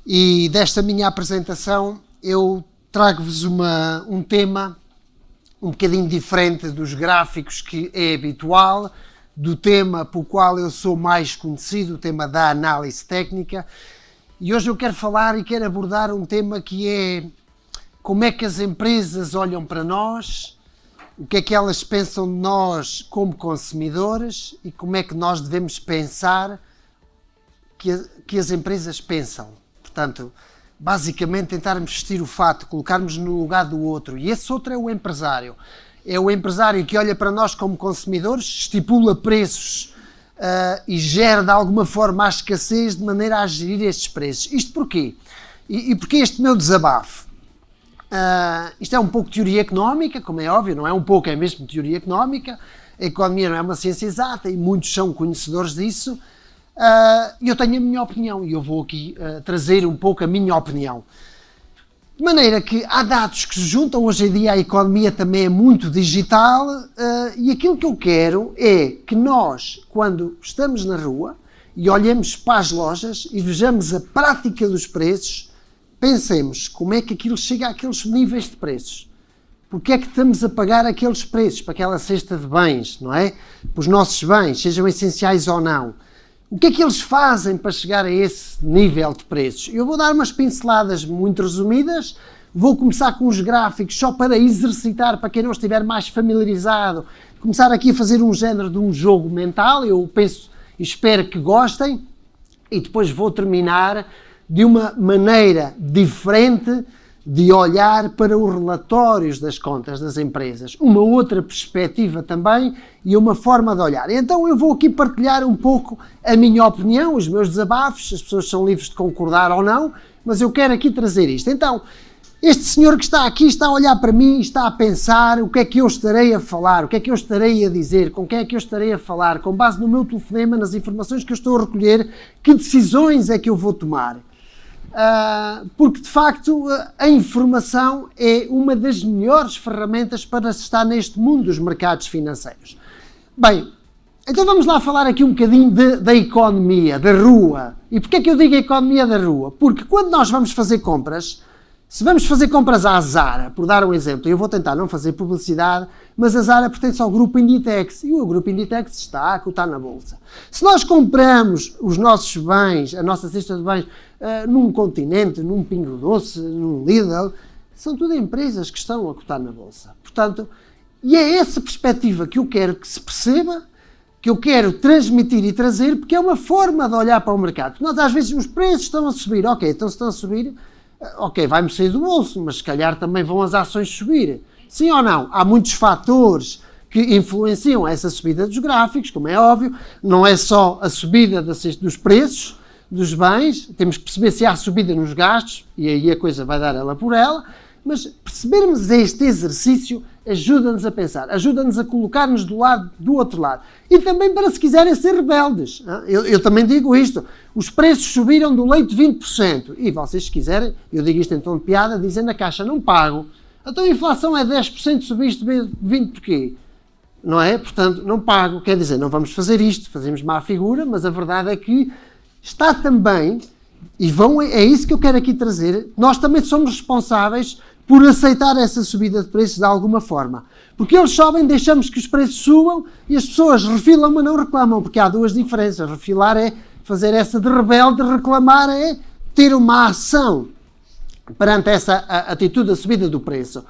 E desta minha apresentação eu trago-vos um tema um bocadinho diferente dos gráficos que é habitual, do tema pelo qual eu sou mais conhecido, o tema da análise técnica. E hoje eu quero falar e quero abordar um tema que é como é que as empresas olham para nós, o que é que elas pensam de nós como consumidores e como é que nós devemos pensar que as empresas pensam. Portanto, basicamente tentarmos vestir o fato, colocarmos no lugar do outro. E esse outro é o empresário. É o empresário que olha para nós como consumidores, estipula preços e gera de alguma forma a escassez de maneira a gerir estes preços. Isto porquê? E porquê este meu desabafo? Isto é um pouco teoria económica, como é óbvio, não é um pouco, é mesmo teoria económica. A economia não é uma ciência exata e muitos são conhecedores disso. Eu tenho a minha opinião e eu vou aqui trazer um pouco a minha opinião. De maneira que há dados que se juntam, hoje em dia a economia também é muito digital e aquilo que eu quero é que nós, quando estamos na rua e olhemos para as lojas e vejamos a prática dos preços, pensemos como é que aquilo chega àqueles níveis de preços. Porque é que estamos a pagar aqueles preços para aquela cesta de bens, não é? Para os nossos bens, sejam essenciais ou não. O que é que eles fazem para chegar a esse nível de preços? Eu vou dar umas pinceladas muito resumidas, vou começar com os gráficos só para exercitar, para quem não estiver mais familiarizado, começar aqui a fazer um género de um jogo mental, eu penso e espero que gostem, e depois vou terminar de uma maneira diferente de olhar para os relatórios das contas das empresas. Uma outra perspectiva também e uma forma de olhar. Então eu vou aqui partilhar um pouco a minha opinião, os meus desabafos, as pessoas são livres de concordar ou não, mas eu quero aqui trazer isto. Então, este senhor que está aqui está a olhar para mim, está a pensar o que é que eu estarei a falar, o que é que eu estarei a dizer, com quem é que eu estarei a falar, com base no meu telefonema, nas informações que eu estou a recolher, que decisões é que eu vou tomar. Porque de facto a informação é uma das melhores ferramentas para se estar neste mundo dos mercados financeiros. Bem, então vamos lá falar aqui um bocadinho da economia, da rua. E porquê é que eu digo a economia da rua? Porque quando nós vamos fazer compras, se vamos fazer compras à Zara, por dar um exemplo, eu vou tentar não fazer publicidade, mas a Zara pertence ao grupo Inditex e o grupo Inditex está a cotar na bolsa. Se nós compramos os nossos bens, a nossa cesta de bens, num Continente, num Pingo Doce, num Lidl, são tudo empresas que estão a cotar na bolsa. Portanto, e é essa perspectiva que eu quero que se perceba, que eu quero transmitir e trazer, porque é uma forma de olhar para o mercado. Porque nós às vezes os preços estão a subir, ok, então se estão a subir, ok, vai-me sair do bolso, mas se calhar também vão as ações subir. Sim ou não? Há muitos fatores que influenciam essa subida dos gráficos, como é óbvio, não é só a subida dos preços dos bens, temos que perceber se há subida nos gastos, e aí a coisa vai dar ela por ela, mas percebermos este exercício ajuda-nos a pensar, ajuda-nos a colocar-nos do outro lado. E também para se quiserem ser rebeldes. Eu também digo isto, os preços subiram do leite 20%, e vocês se quiserem, eu digo isto em tom de piada, dizem na caixa, não pago. Então a inflação é 10%, subiste 20% porquê? Não é? Portanto, não pago. Quer dizer, não vamos fazer isto, fazemos má figura, mas a verdade é que está também, e é isso que eu quero aqui trazer, nós também somos responsáveis por aceitar essa subida de preços de alguma forma. Porque eles sobem, deixamos que os preços subam e as pessoas refilam, mas não reclamam, porque há duas diferenças. Refilar é fazer essa de rebelde, reclamar é ter uma ação perante essa atitude da subida do preço.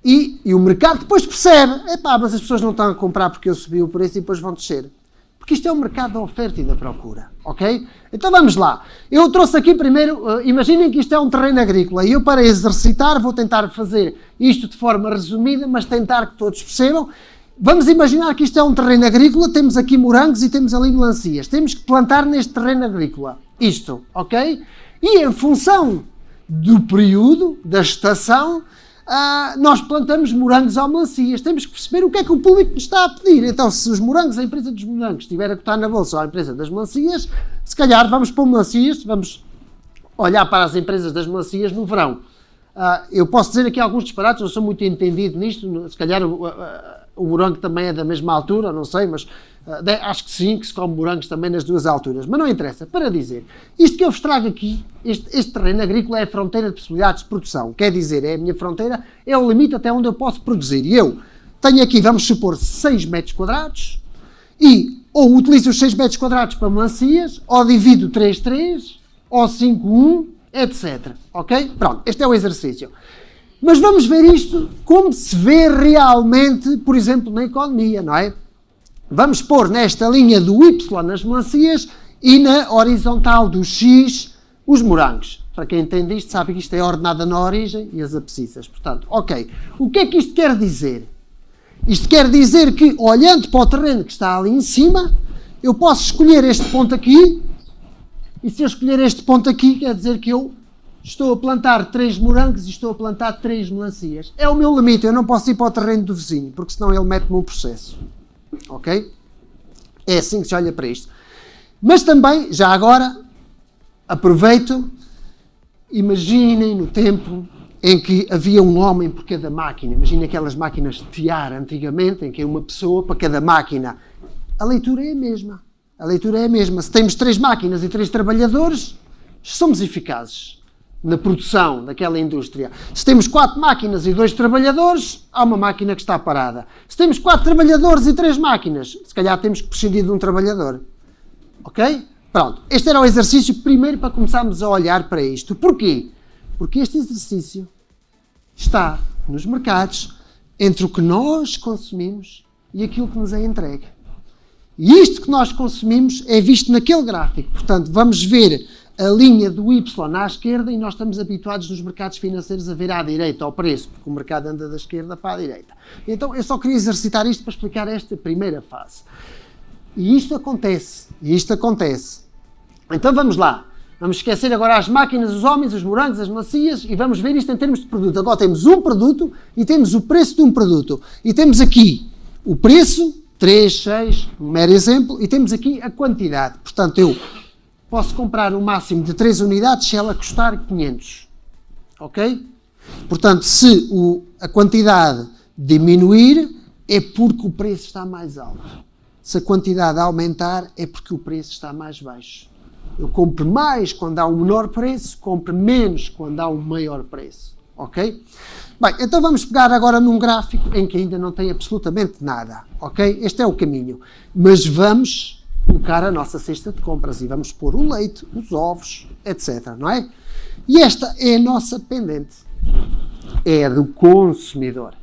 E o mercado depois percebe, mas as pessoas não estão a comprar porque eu subi o preço e depois vão descer. Porque isto é um mercado da oferta e da procura, ok? Então vamos lá. Eu trouxe aqui primeiro, imaginem que isto é um terreno agrícola e eu para exercitar vou tentar fazer isto de forma resumida, mas tentar que todos percebam. Vamos imaginar que isto é um terreno agrícola, temos aqui morangos e temos ali melancias. Temos que plantar neste terreno agrícola isto, ok? E em função do período, da estação, nós plantamos morangos ou melancias. Temos que perceber o que é que o público nos está a pedir. Então, se os morangos, a empresa dos morangos estiver a cotar na bolsa ou a empresa das melancias, se calhar vamos pôr melancias, vamos olhar para as empresas das melancias no verão. Eu posso dizer aqui alguns disparates, não sou muito entendido nisto, se calhar O morango também é da mesma altura, não sei, mas acho que sim, que se come morangos também nas duas alturas. Mas não interessa, para dizer, isto que eu vos trago aqui, este terreno agrícola é a fronteira de possibilidades de produção. Quer dizer, é a minha fronteira, é o limite até onde eu posso produzir. E eu tenho aqui, vamos supor, 6 metros quadrados, e ou utilizo os 6 metros quadrados para melancias, ou divido 3-3, ou 5-1, etc. Ok? Pronto, este é o exercício. Mas vamos ver isto como se vê realmente, por exemplo, na economia, não é? Vamos pôr nesta linha do Y nas melancias e na horizontal do X os morangos. Para quem entende isto, sabe que isto é ordenada na origem e as abscissas. Portanto, ok. O que é que isto quer dizer? Isto quer dizer que, olhando para o terreno que está ali em cima, eu posso escolher este ponto aqui, e se eu escolher este ponto aqui, quer dizer que eu estou a plantar 3 morangos e estou a plantar 3 melancias. É o meu limite, eu não posso ir para o terreno do vizinho, porque senão ele mete-me um processo. Ok? É assim que se olha para isto. Mas também, já agora, aproveito, imaginem no tempo em que havia um homem por cada máquina. Imaginem aquelas máquinas de tiar antigamente, em que é uma pessoa para cada máquina. A leitura é a mesma. A leitura é a mesma. Se temos 3 máquinas e 3 trabalhadores, somos eficazes na produção daquela indústria. Se temos 4 máquinas e 2 trabalhadores, há uma máquina que está parada. Se temos 4 trabalhadores e 3 máquinas, se calhar temos que prescindir de um trabalhador. Ok? Pronto. Este era o exercício primeiro para começarmos a olhar para isto. Porquê? Porque este exercício está nos mercados entre o que nós consumimos e aquilo que nos é entregue. E isto que nós consumimos é visto naquele gráfico. Portanto, vamos ver a linha do Y à esquerda e nós estamos habituados nos mercados financeiros a ver à direita o preço, porque o mercado anda da esquerda para a direita. Então, eu só queria exercitar isto para explicar esta primeira fase. E isto acontece. Então, vamos lá. Vamos esquecer agora as máquinas, os homens, os morangos, as melancias e vamos ver isto em termos de produto. Agora temos um produto e temos o preço de um produto. E temos aqui o preço, 3, 6, um mero exemplo, e temos aqui a quantidade. Portanto, eu posso comprar um máximo de 3 unidades se ela custar 500. Ok? Portanto, se a quantidade diminuir, é porque o preço está mais alto. Se a quantidade aumentar, é porque o preço está mais baixo. Eu compro mais quando há um menor preço, compro menos quando há um maior preço. Ok? Bem, então vamos pegar agora num gráfico em que ainda não tem absolutamente nada. Ok? Este é o caminho. Mas vamos colocar a nossa cesta de compras e vamos pôr o leite, os ovos, etc. Não é? E esta é a nossa pendente. É a do consumidor.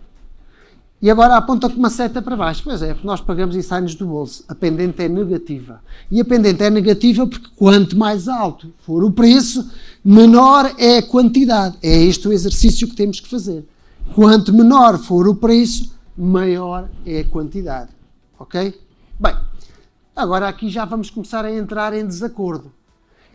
E agora aponta com uma seta para baixo. Pois é, porque nós pagamos e sai-nos do bolso. A pendente é negativa. E a pendente é negativa porque quanto mais alto for o preço, menor é a quantidade. É este o exercício que temos que fazer. Quanto menor for o preço, maior é a quantidade. Ok? Bem, agora aqui já vamos começar a entrar em desacordo.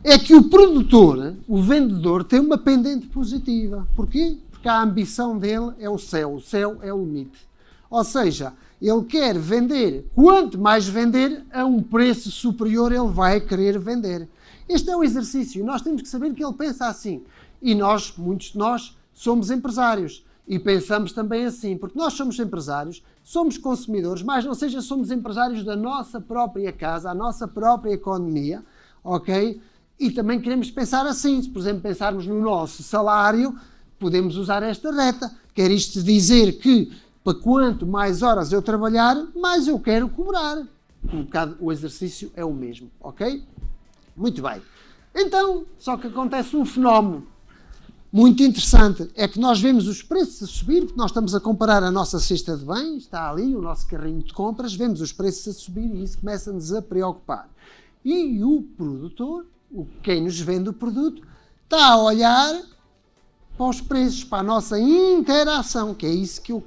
É que o produtor, o vendedor, tem uma pendente positiva. Porquê? Porque a ambição dele é o céu é o limite. Ou seja, ele quer vender, quanto mais vender, a um preço superior ele vai querer vender. Este é o exercício, nós temos que saber que ele pensa assim. E nós, muitos de nós, somos empresários e pensamos também assim, porque nós somos empresários, somos consumidores, mas não seja, somos empresários da nossa própria casa, a nossa própria economia, ok? E também queremos pensar assim, se por exemplo pensarmos no nosso salário, podemos usar esta reta. Quer isto dizer que para quanto mais horas eu trabalhar, mais eu quero cobrar. O exercício é o mesmo, ok? Muito bem. Então, só que acontece um fenómeno muito interessante. É que nós vemos os preços a subir, porque nós estamos a comparar a nossa cesta de bens, está ali o nosso carrinho de compras, vemos os preços a subir e isso começa-nos a preocupar. E o produtor, quem nos vende o produto, está a olhar para os preços, para a nossa interação, que é isso que eu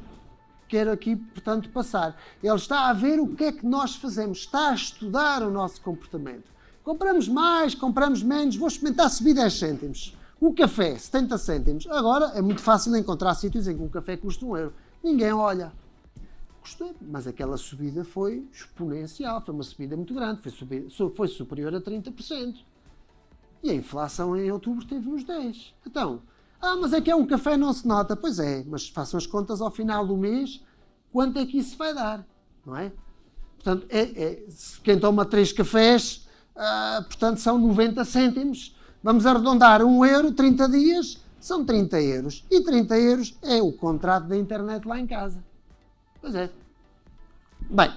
quero aqui, portanto, passar. Ele está a ver o que é que nós fazemos, está a estudar o nosso comportamento. Compramos mais, compramos menos, vou experimentar subir 10 cêntimos. O café, 70 cêntimos. Agora é muito fácil encontrar sítios em que um café custa 1 euro. Ninguém olha. Custou, mas aquela subida foi exponencial, foi uma subida muito grande, foi superior a 30%. E a inflação em outubro esteve nos 10%. Então, mas é que é um café, não se nota. Pois é, mas façam as contas ao final do mês, quanto é que isso vai dar, não é? Portanto, quem toma 3 cafés, portanto, são 90 cêntimos. Vamos arredondar 1 euro, 30 dias, são 30 euros. E 30 euros é o contrato da internet lá em casa. Pois é. Bem,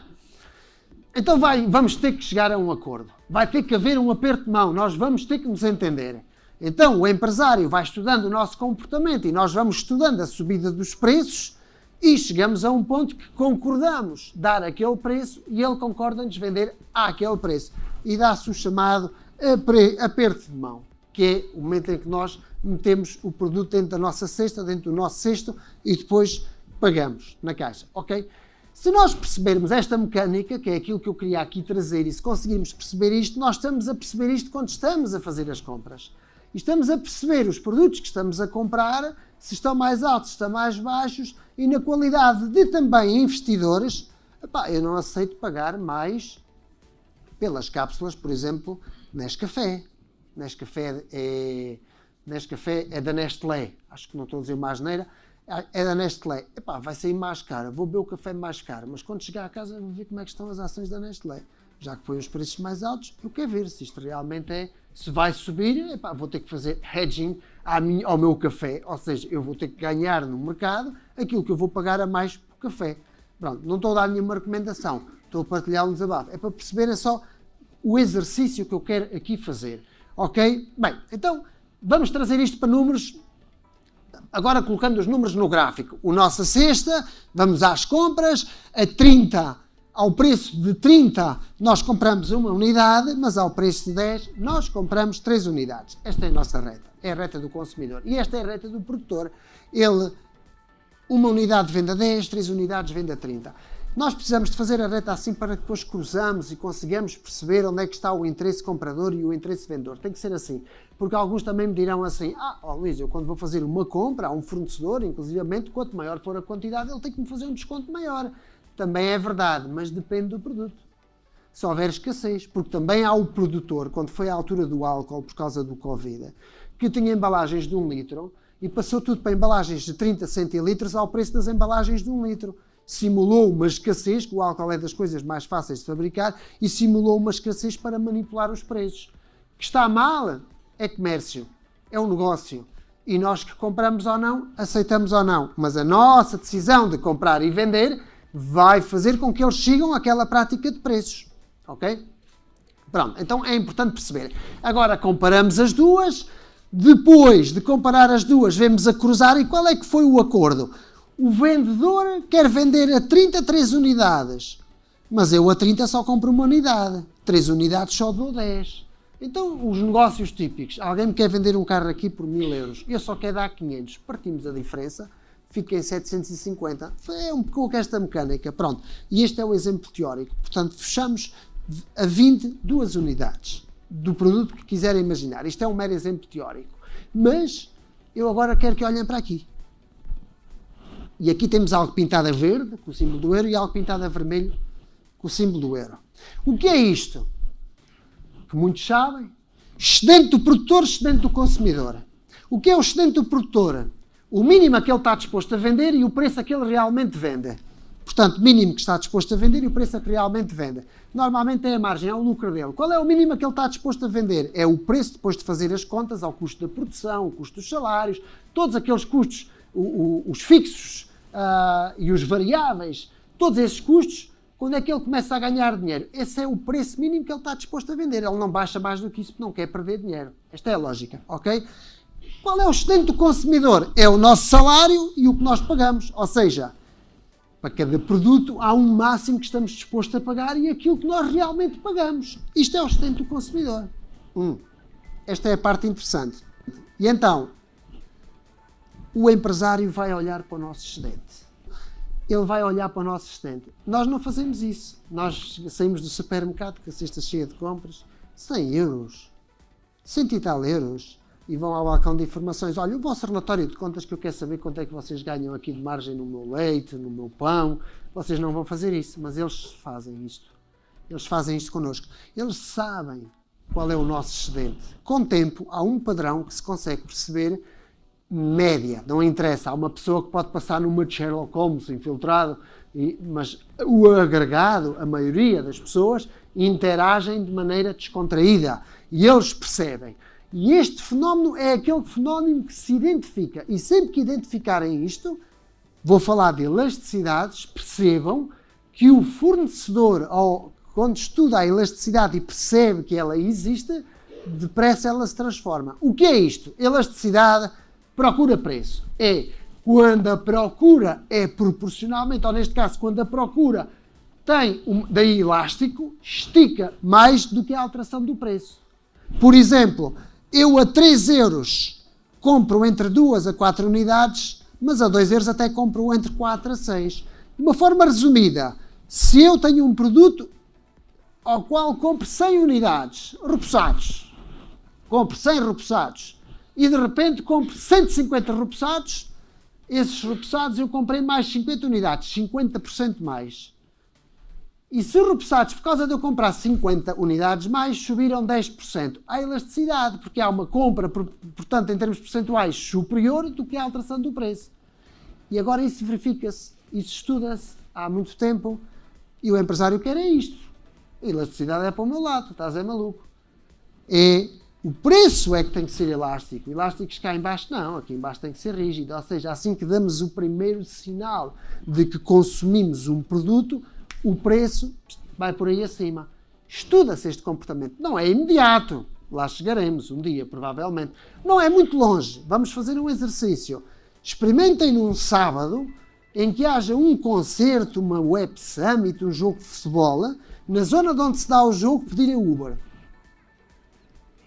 então vamos ter que chegar a um acordo. Vai ter que haver um aperto de mão. Nós vamos ter que nos entender. Então, o empresário vai estudando o nosso comportamento e nós vamos estudando a subida dos preços e chegamos a um ponto que concordamos dar aquele preço e ele concorda-nos vender àquele preço. E dá-se o chamado aperto de mão, que é o momento em que nós metemos o produto dentro da nossa cesta, dentro do nosso cesto e depois pagamos na caixa, ok? Se nós percebermos esta mecânica, que é aquilo que eu queria aqui trazer, e se conseguirmos perceber isto, nós estamos a perceber isto quando estamos a fazer as compras. E estamos a perceber os produtos que estamos a comprar, se estão mais altos, se estão mais baixos, e na qualidade de também investidores, eu não aceito pagar mais pelas cápsulas, por exemplo, Nescafé. Nescafé é da Nestlé, acho que não estou a dizer uma asneira, é da Nestlé. Vai sair mais caro, vou beber o café mais caro, mas quando chegar a casa vou ver como é que estão as ações da Nestlé. Já que põe os preços mais altos, eu quero ver se isto realmente se vai subir, vou ter que fazer hedging ao meu café, ou seja, eu vou ter que ganhar no mercado aquilo que eu vou pagar a mais por café. Pronto, não estou a dar nenhuma recomendação, estou a partilhar um desabafo. É para perceberem só o exercício que eu quero aqui fazer. Ok? Bem, então vamos trazer isto para números, agora colocando os números no gráfico. O nossa cesta, vamos às compras, ao preço de 30 nós compramos uma unidade, mas ao preço de 10 nós compramos 3 unidades. Esta é a nossa reta, é a reta do consumidor. E esta é a reta do produtor. Uma unidade vende a 10, 3 unidades vende a 30. Nós precisamos de fazer a reta assim para que depois cruzamos e consigamos perceber onde é que está o interesse comprador e o interesse vendedor. Tem que ser assim, porque alguns também me dirão assim, Luís, eu quando vou fazer uma compra a um fornecedor, inclusivamente, quanto maior for a quantidade, ele tem que me fazer um desconto maior. Também é verdade, mas depende do produto. Se houver escassez, porque também há o produtor, quando foi à altura do álcool por causa do Covid, que tinha embalagens de 1 litro e passou tudo para embalagens de 30 centilitros ao preço das embalagens de 1 litro. Simulou uma escassez, que o álcool é das coisas mais fáceis de fabricar, e simulou uma escassez para manipular os preços. Que está mal é comércio, é um negócio. E nós que compramos ou não, aceitamos ou não. Mas a nossa decisão de comprar e vender vai fazer com que eles sigam aquela prática de preços. Ok? Pronto, então é importante perceber. Agora comparamos as duas, depois de comparar as duas, vemos a cruzar e qual é que foi o acordo? O vendedor quer vender a 33 unidades, mas eu a 30 só compro uma unidade, 3 unidades só dou 10. Então, os negócios típicos, alguém me quer vender um carro aqui por 1000 euros, eu só quero dar 500, partimos a diferença, fica em 750, é um pouco esta mecânica, pronto. E este é o exemplo teórico, portanto, fechamos a 22 unidades do produto que quiserem imaginar. Isto é um mero exemplo teórico. Mas, eu agora quero que olhem para aqui. E aqui temos algo pintado a verde, com o símbolo do euro, e algo pintado a vermelho, com o símbolo do euro. O que é isto? Que muitos sabem. Excedente do produtor, excedente do consumidor. O que é o excedente do produtor? O mínimo a que ele está disposto a vender e o preço a que ele realmente vende. Portanto, mínimo que está disposto a vender e o preço a que realmente vende. Normalmente é a margem, é o lucro dele. Qual é o mínimo a que ele está disposto a vender? É o preço depois de fazer as contas ao custo da produção, o custo dos salários, todos aqueles custos, os fixos e os variáveis, todos esses custos, quando é que ele começa a ganhar dinheiro? Esse é o preço mínimo que ele está disposto a vender. Ele não baixa mais do que isso porque não quer perder dinheiro. Esta é a lógica, ok? Qual é o excedente do consumidor? É o nosso salário e o que nós pagamos. Ou seja, para cada produto há um máximo que estamos dispostos a pagar e aquilo que nós realmente pagamos. Isto é o excedente do consumidor. Esta é a parte interessante. E então, o empresário vai olhar para o nosso excedente. Ele vai olhar para o nosso excedente. Nós não fazemos isso. Nós saímos do supermercado com a cesta cheia de compras, 100 euros, 100 e tal euros, e vão ao balcão de informações. Olha, o vosso relatório de contas que eu quero saber quanto é que vocês ganham aqui de margem no meu leite, no meu pão. Vocês não vão fazer isso, mas eles fazem isto. Eles fazem isto connosco. Eles sabem qual é o nosso excedente. Com o tempo, há um padrão que se consegue perceber média, não interessa. Há uma pessoa que pode passar numa de Sherlock Holmes infiltrado Mas o agregado, a maioria das pessoas, interagem de maneira descontraída e eles percebem. E este fenómeno é aquele fenómeno que se identifica. E sempre que identificarem isto, vou falar de elasticidades, percebam que o fornecedor, quando estuda a elasticidade e percebe que ela existe, depressa ela se transforma. O que é isto? Elasticidade, procura-preço. É quando a procura é proporcionalmente, ou neste caso, quando a procura tem daí elástico, estica mais do que a alteração do preço. Por exemplo, eu a 3 euros compro entre 2 a 4 unidades, mas a 2 euros até compro entre 4 a 6. De uma forma resumida, se eu tenho um produto ao qual compro 100 unidades repousados, compro 100 repousados e de repente compro 150 repousados, esses repousados eu comprei mais 50 unidades, 50% mais. E se repousados, por causa de eu comprar 50 unidades mais, subiram 10%. Há elasticidade, porque há uma compra, portanto, em termos percentuais, superior do que a alteração do preço. E agora isso verifica-se, isso estuda-se há muito tempo, e o empresário quer é isto. A elasticidade é para o meu lado, estás é maluco. O preço é que tem que ser elástico. Elásticos cá em baixo não, aqui em baixo tem que ser rígido. Ou seja, assim que damos o primeiro sinal de que consumimos um produto, o preço vai por aí acima. Estuda-se este comportamento. Não é imediato. Lá chegaremos um dia, provavelmente. Não é muito longe. Vamos fazer um exercício. Experimentem num sábado em que haja um concerto, uma web summit, um jogo de futebol, na zona de onde se dá o jogo, pedirem Uber.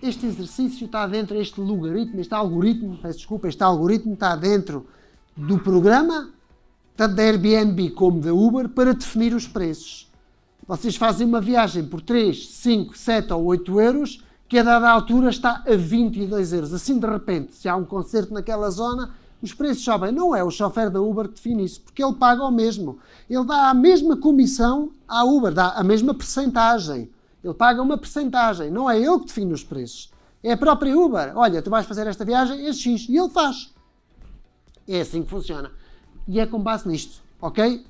Este exercício está dentro, este algoritmo está dentro do programa, tanto da Airbnb como da Uber, para definir os preços. Vocês fazem uma viagem por 3, 5, 7 ou 8 euros, que a dada altura está a 22 euros. Assim, de repente, se há um concerto naquela zona, os preços sobem. Não é o chofer da Uber que define isso, porque ele paga o mesmo. Ele dá a mesma comissão à Uber, dá a mesma percentagem. Ele paga uma percentagem, não é ele que define os preços. É a própria Uber. Olha, tu vais fazer esta viagem, é X. E ele faz. É assim que funciona. E é com base nisto, ok?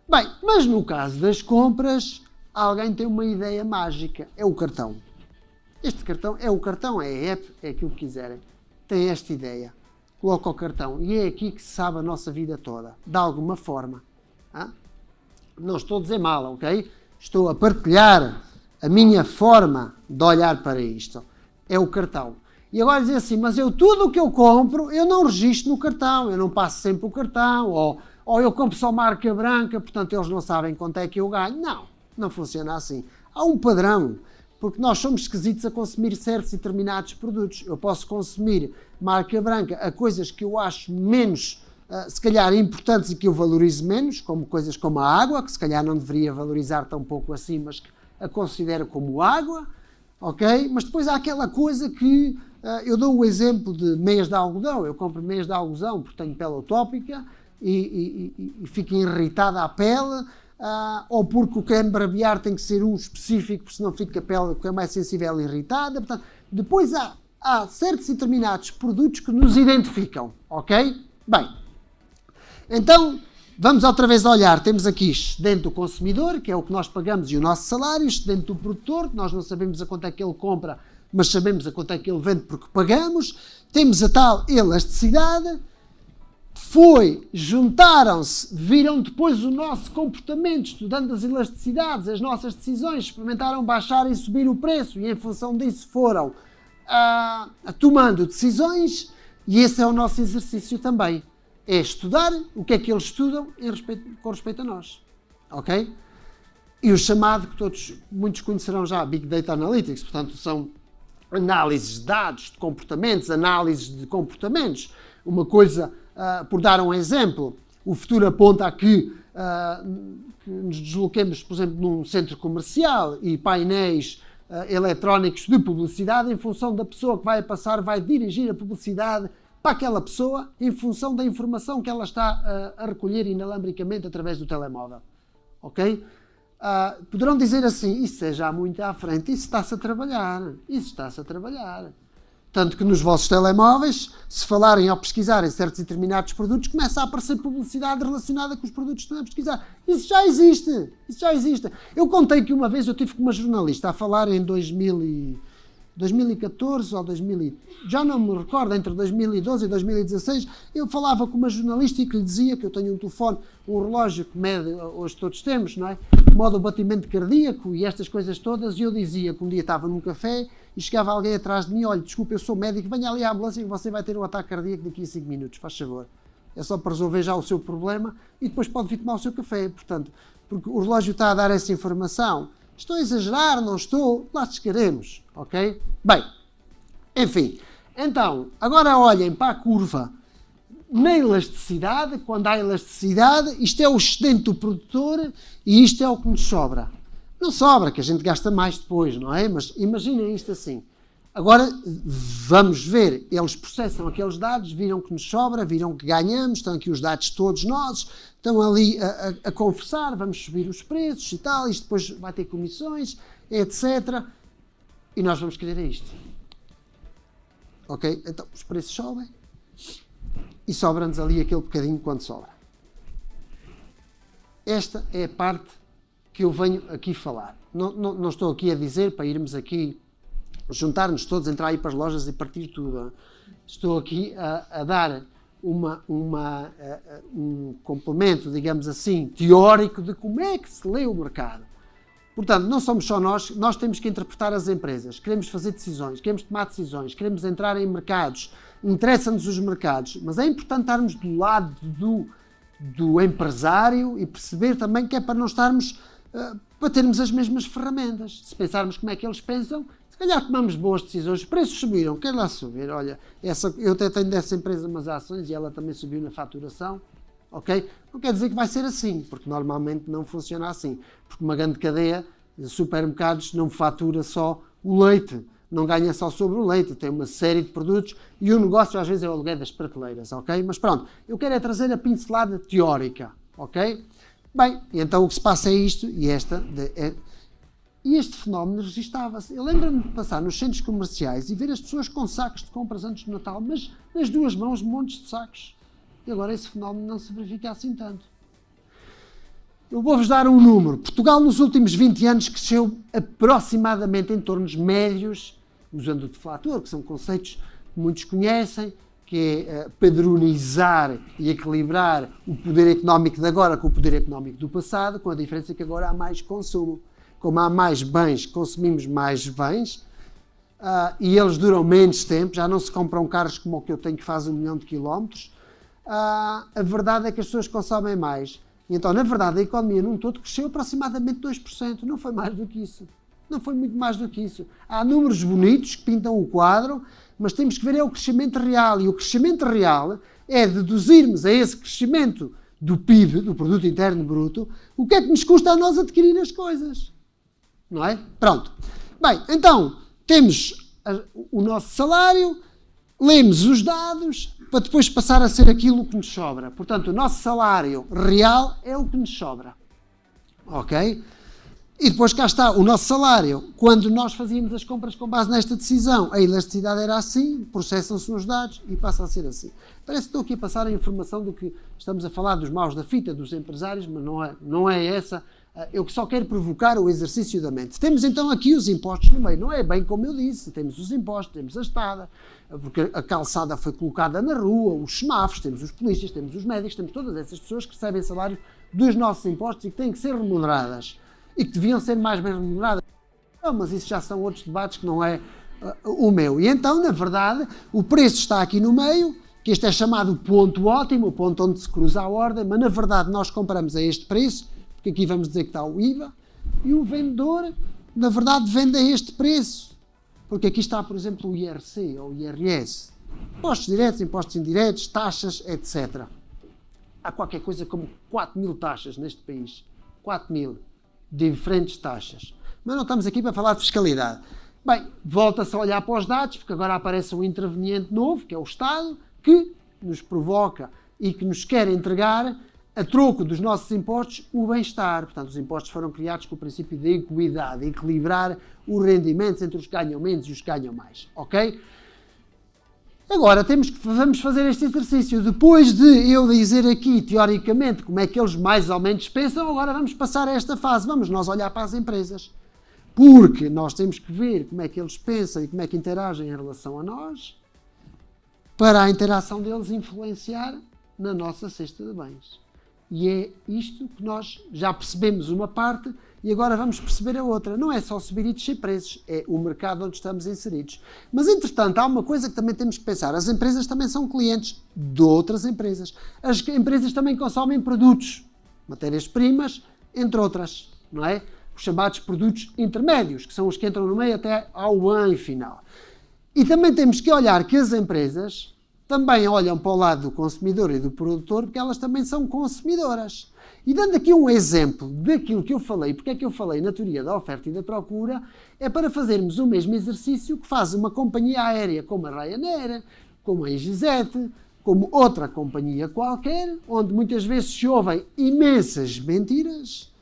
Bem, mas no caso das compras, alguém tem uma ideia mágica. É o cartão. Este cartão é o cartão, é a app, é aquilo que quiserem. Tem esta ideia. Coloca o cartão. E é aqui que se sabe a nossa vida toda. De alguma forma. Não estou a dizer mal, ok? Estou a partilhar a minha forma de olhar para isto. É o cartão. E agora dizer assim, mas tudo o que eu compro, eu não registro no cartão, eu não passo sempre o cartão, ou eu compro só marca branca, portanto eles não sabem quanto é que eu ganho. Não, não funciona assim. Há um padrão, porque nós somos esquisitos a consumir certos e determinados produtos. Eu posso consumir marca branca a coisas que eu acho menos, se calhar, importantes e que eu valorizo menos, como coisas como a água, que se calhar não deveria valorizar tão pouco assim, mas que a considero como água, ok? Mas depois há aquela coisa que, eu dou o exemplo de meias de algodão. Eu compro meias de algodão porque tenho pele atópica e fico irritada à pele, ou porque o creme barbear tem que ser um específico, porque senão fica a pele que é mais sensível e irritada. Portanto, depois há certos e determinados produtos que nos identificam, ok? Bem, então vamos outra vez olhar. Temos aqui excedente do consumidor, que é o que nós pagamos e o nosso salário, excedente do produtor, que nós não sabemos a quanto é que ele compra, mas sabemos a quanto é que ele vende porque pagamos. Temos a tal elasticidade. Juntaram-se, viram depois o nosso comportamento, estudando as elasticidades, as nossas decisões, experimentaram baixar e subir o preço e em função disso foram tomando decisões, e esse é o nosso exercício também. É estudar o que é que eles estudam com respeito a nós. Ok? E o chamado, que muitos conhecerão já, Big Data Analytics, portanto são análises de dados, de comportamentos, análises de comportamentos. Uma coisa, por dar um exemplo, o futuro aponta a que nos desloquemos, por exemplo, num centro comercial e painéis eletrónicos de publicidade, em função da pessoa que vai passar, vai dirigir a publicidade para aquela pessoa em função da informação que ela está a recolher inalambricamente através do telemóvel. Ok? Poderão dizer assim, isso é já muito à frente, isso está-se a trabalhar. Tanto que nos vossos telemóveis, se falarem ou pesquisarem certos e determinados produtos, começa a aparecer publicidade relacionada com os produtos que estão a pesquisar. Isso já existe. Isso já existe. Eu contei que uma vez eu tive com uma jornalista a falar em 2014 ou 2000, já não me recordo, entre 2012 e 2016, eu falava com uma jornalista e que lhe dizia que eu tenho um telefone, um relógio que mede, hoje todos temos, não é? Modo o batimento cardíaco e estas coisas todas, e eu dizia que um dia estava num café e chegava alguém atrás de mim, olha, desculpa, eu sou médico, venha ali à ambulância que você vai ter um ataque cardíaco daqui a 5 minutos, faz favor. É só para resolver já o seu problema e depois pode vir tomar o seu café. Portanto, porque o relógio está a dar essa informação. Estou a exagerar, não estou? Lá chegaremos, ok? Bem, enfim. Então, agora olhem para a curva. Na elasticidade, quando há elasticidade, isto é o excedente do produtor e isto é o que nos sobra. Não sobra, que a gente gasta mais depois, não é? Mas imaginem isto assim. Agora, vamos ver, eles processam aqueles dados, viram que nos sobra, viram que ganhamos, estão aqui os dados todos nossos, estão ali a conversar, vamos subir os preços e tal, isto depois vai ter comissões, etc. E nós vamos querer isto. Ok? Então, os preços sobem e sobra-nos ali aquele bocadinho quando sobra. Esta é a parte que eu venho aqui falar. Não estou aqui a dizer para irmos aqui juntar-nos todos, entrar aí para as lojas e partir tudo. Estou aqui a dar um complemento, digamos assim, teórico de como é que se lê o mercado. Portanto, não somos só nós temos que interpretar as empresas, queremos fazer decisões, queremos tomar decisões, queremos entrar em mercados, interessam-nos os mercados, mas é importante estarmos do lado do empresário e perceber também que é para não estarmos, para termos as mesmas ferramentas. Se pensarmos como é que eles pensam, se calhar tomamos boas decisões, os preços subiram, quer lá subir, olha, eu até tenho dessa empresa umas ações e ela também subiu na faturação, ok? Não quer dizer que vai ser assim, porque normalmente não funciona assim, porque uma grande cadeia de supermercados não fatura só o leite, não ganha só sobre o leite, tem uma série de produtos e o negócio às vezes é o aluguer das prateleiras, ok? Mas pronto, eu quero é trazer a pincelada teórica, ok? Bem, então o que se passa é isto e e este fenómeno registava-se. Eu lembro-me de passar nos centros comerciais e ver as pessoas com sacos de compras antes do Natal, mas nas duas mãos montes de sacos. E agora esse fenómeno não se verifica assim tanto. Eu vou-vos dar um número. Portugal nos últimos 20 anos cresceu aproximadamente em tornos médios, usando o deflator, que são conceitos que muitos conhecem, que é padronizar e equilibrar o poder económico de agora com o poder económico do passado, com a diferença que agora há mais consumo. Como há mais bens, consumimos mais bens e eles duram menos tempo, já não se compram carros como o que eu tenho que faz 1 milhão de quilómetros, a verdade é que as pessoas consomem mais. E então, na verdade, a economia num todo cresceu aproximadamente 2%, não foi mais do que isso. Não foi muito mais do que isso. Há números bonitos que pintam o quadro, mas temos que ver é o crescimento real. E o crescimento real é deduzirmos a esse crescimento do PIB, do Produto Interno Bruto, o que é que nos custa a nós adquirir as coisas. Não é? Pronto. Bem, então, temos o nosso salário, lemos os dados, para depois passar a ser aquilo que nos sobra. Portanto, o nosso salário real é o que nos sobra. Ok? E depois cá está o nosso salário. Quando nós fazíamos as compras com base nesta decisão, a elasticidade era assim, processam-se os dados e passa a ser assim. Parece que estou aqui a passar a informação do que estamos a falar dos maus da fita, dos empresários, mas não é essa. Eu só quero provocar o exercício da mente. Temos então aqui os impostos no meio. Não é bem como eu disse. Temos os impostos, temos a estada, porque a calçada foi colocada na rua, os semáforos, temos os polícias, temos os médicos, temos todas essas pessoas que recebem salário dos nossos impostos e que têm que ser remuneradas. E que deviam ser mais bem remuneradas. Não, mas isso já são outros debates que não é o meu. E então, na verdade, o preço está aqui no meio, que este é chamado ponto ótimo, o ponto onde se cruza a ordem, mas na verdade nós compramos a este preço, porque aqui vamos dizer que está o IVA, e o vendedor, na verdade, vende a este preço. Porque aqui está, por exemplo, o IRC ou o IRS. Impostos diretos, impostos indiretos, taxas, etc. Há qualquer coisa como 4.000 taxas neste país. 4.000 diferentes taxas. Mas não estamos aqui para falar de fiscalidade. Bem, volta-se a olhar para os dados, porque agora aparece um interveniente novo, que é o Estado, que nos provoca e que nos quer entregar a troco dos nossos impostos, o bem-estar. Portanto, os impostos foram criados com o princípio de equidade, equilibrar os rendimentos entre os que ganham menos e os que ganham mais. Ok? Agora vamos fazer este exercício. Depois de eu dizer aqui, teoricamente, como é que eles mais ou menos pensam, agora vamos passar a esta fase. Vamos nós olhar para as empresas. Porque nós temos que ver como é que eles pensam e como é que interagem em relação a nós, para a interação deles influenciar na nossa cesta de bens. E é isto que nós já percebemos uma parte e agora vamos perceber a outra. Não é só subir e descer preços, é o mercado onde estamos inseridos. Mas, entretanto, há uma coisa que também temos que pensar. As empresas também são clientes de outras empresas. As empresas também consomem produtos, matérias-primas, entre outras, não é? Os chamados produtos intermédios, que são os que entram no meio até ao bem final. E também temos que olhar que as empresas também olham para o lado do consumidor e do produtor, porque elas também são consumidoras. E dando aqui um exemplo daquilo que eu falei, porque é que eu falei na teoria da oferta e da procura, é para fazermos o mesmo exercício que faz uma companhia aérea como a Ryanair, como a EasyJet, como outra companhia qualquer, onde muitas vezes se ouvem imensas mentiras.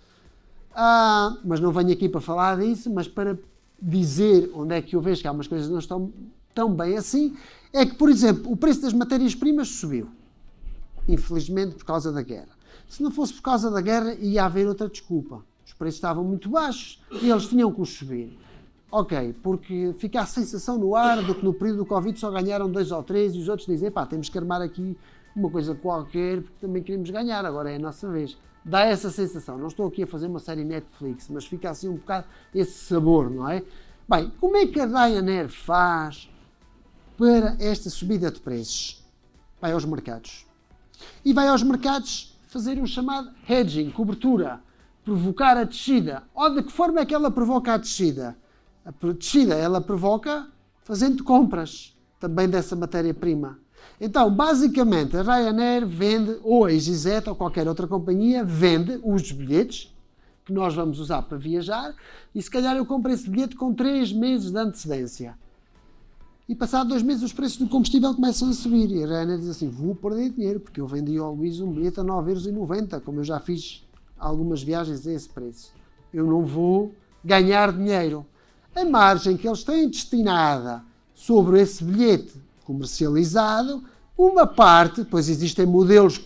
Mas não venho aqui para falar disso, mas para dizer onde é que eu vejo que algumas coisas não estão tão bem assim, é que, por exemplo, o preço das matérias-primas subiu. Infelizmente, por causa da guerra. Se não fosse por causa da guerra, ia haver outra desculpa. Os preços estavam muito baixos e eles tinham que os subir. Ok, porque fica a sensação no ar de que no período do Covid só ganharam 2 ou 3 e os outros dizem, temos que armar aqui uma coisa qualquer porque também queremos ganhar, agora é a nossa vez. Dá essa sensação. Não estou aqui a fazer uma série Netflix, mas fica assim um bocado esse sabor, não é? Bem, como é que a Ryanair faz para esta subida de preços? Vai aos mercados. E vai aos mercados fazer um chamado hedging, cobertura, provocar a descida. Ou de que forma é que ela provoca a descida? A descida ela provoca fazendo compras também dessa matéria-prima. Então, basicamente, a Ryanair vende, ou a EasyJet, ou qualquer outra companhia, vende os bilhetes que nós vamos usar para viajar e se calhar eu compro esse bilhete com 3 meses de antecedência. E passado 2 meses os preços do combustível começam a subir e a Ryanair diz assim, vou perder dinheiro porque eu vendi ao Luís um bilhete a 9,90€, como eu já fiz algumas viagens a esse preço. Eu não vou ganhar dinheiro. A margem que eles têm destinada sobre esse bilhete comercializado, uma parte, pois existem modelos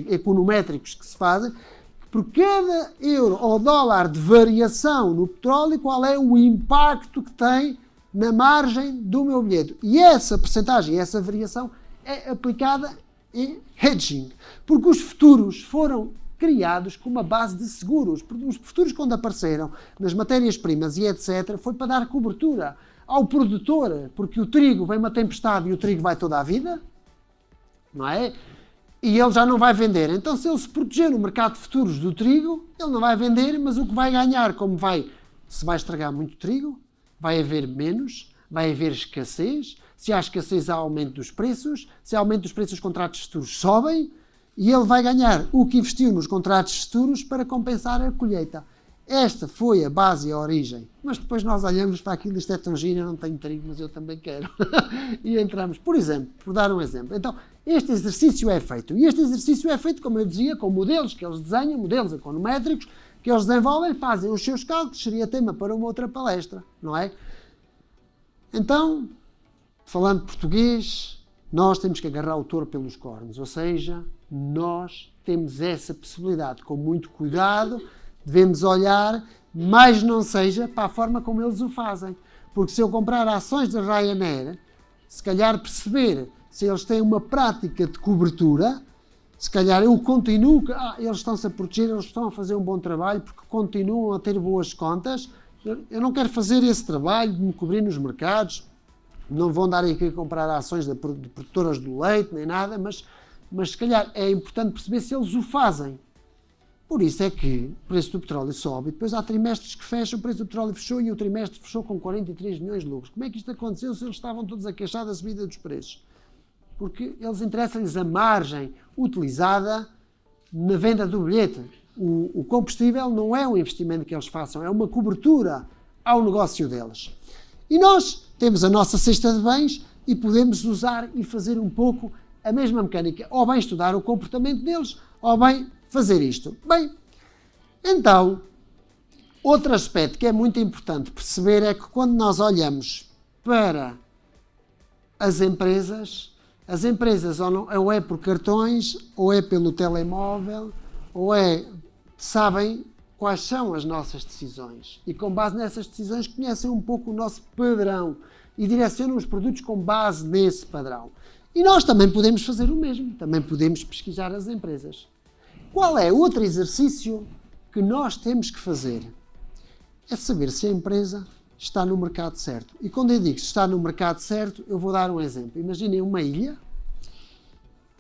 econométricos que se fazem, por cada euro ou dólar de variação no petróleo, qual é o impacto que tem na margem do meu bilhete. E essa percentagem, essa variação é aplicada em hedging, porque os futuros foram criados com uma base de seguros. Os futuros, quando apareceram nas matérias-primas e etc., foi para dar cobertura ao produtor, porque o trigo vem uma tempestade e o trigo vai toda a vida, não é? E ele já não vai vender. Então, se ele se proteger no mercado de futuros do trigo, ele não vai vender, mas o que vai ganhar, se vai estragar muito trigo, vai haver menos, vai haver escassez. Se há escassez, há aumento dos preços. Se há aumento dos preços, os contratos futuros sobem e ele vai ganhar o que investiu nos contratos futuros para compensar a colheita. Esta foi a base e a origem. Mas depois nós olhamos para aquilo, isto é tão giro, eu não tenho trigo, mas eu também quero. E entramos, por exemplo, por dar um exemplo. Então, este exercício é feito. E este exercício é feito, como eu dizia, com modelos que eles desenham, modelos econométricos, que eles desenvolvem, fazem os seus cálculos, seria tema para uma outra palestra, não é? Então, falando português, nós temos que agarrar o touro pelos cornos, ou seja, nós temos essa possibilidade, com muito cuidado, devemos olhar, mas não seja para a forma como eles o fazem. Porque se eu comprar ações da Ryanair, se calhar perceber se eles têm uma prática de cobertura, se calhar eu continuo, eles estão-se a proteger, eles estão a fazer um bom trabalho porque continuam a ter boas contas. Eu não quero fazer esse trabalho de me cobrir nos mercados, não vão dar aqui a comprar ações de produtoras do leite nem nada, mas se calhar é importante perceber se eles o fazem. Por isso é que o preço do petróleo sobe e depois há trimestres que fecham, o preço do petróleo fechou e o trimestre fechou com 43 milhões de lucros. Como é que isto aconteceu se eles estavam todos a queixar da subida dos preços? Porque eles interessam-lhes a margem utilizada na venda do bilhete. O combustível não é um investimento que eles façam, é uma cobertura ao negócio deles. E nós temos a nossa cesta de bens e podemos usar e fazer um pouco a mesma mecânica, ou bem estudar o comportamento deles, ou bem fazer isto. Bem, então, outro aspecto que é muito importante perceber é que quando nós olhamos para as empresas ou é por cartões, ou é pelo telemóvel, ou sabem quais são as nossas decisões. E com base nessas decisões conhecem um pouco o nosso padrão e direcionam os produtos com base nesse padrão. E nós também podemos fazer o mesmo, também podemos pesquisar as empresas. Qual é outro exercício que nós temos que fazer? É saber se a empresa está no mercado certo. E quando eu digo que está no mercado certo, eu vou dar um exemplo. Imaginem uma ilha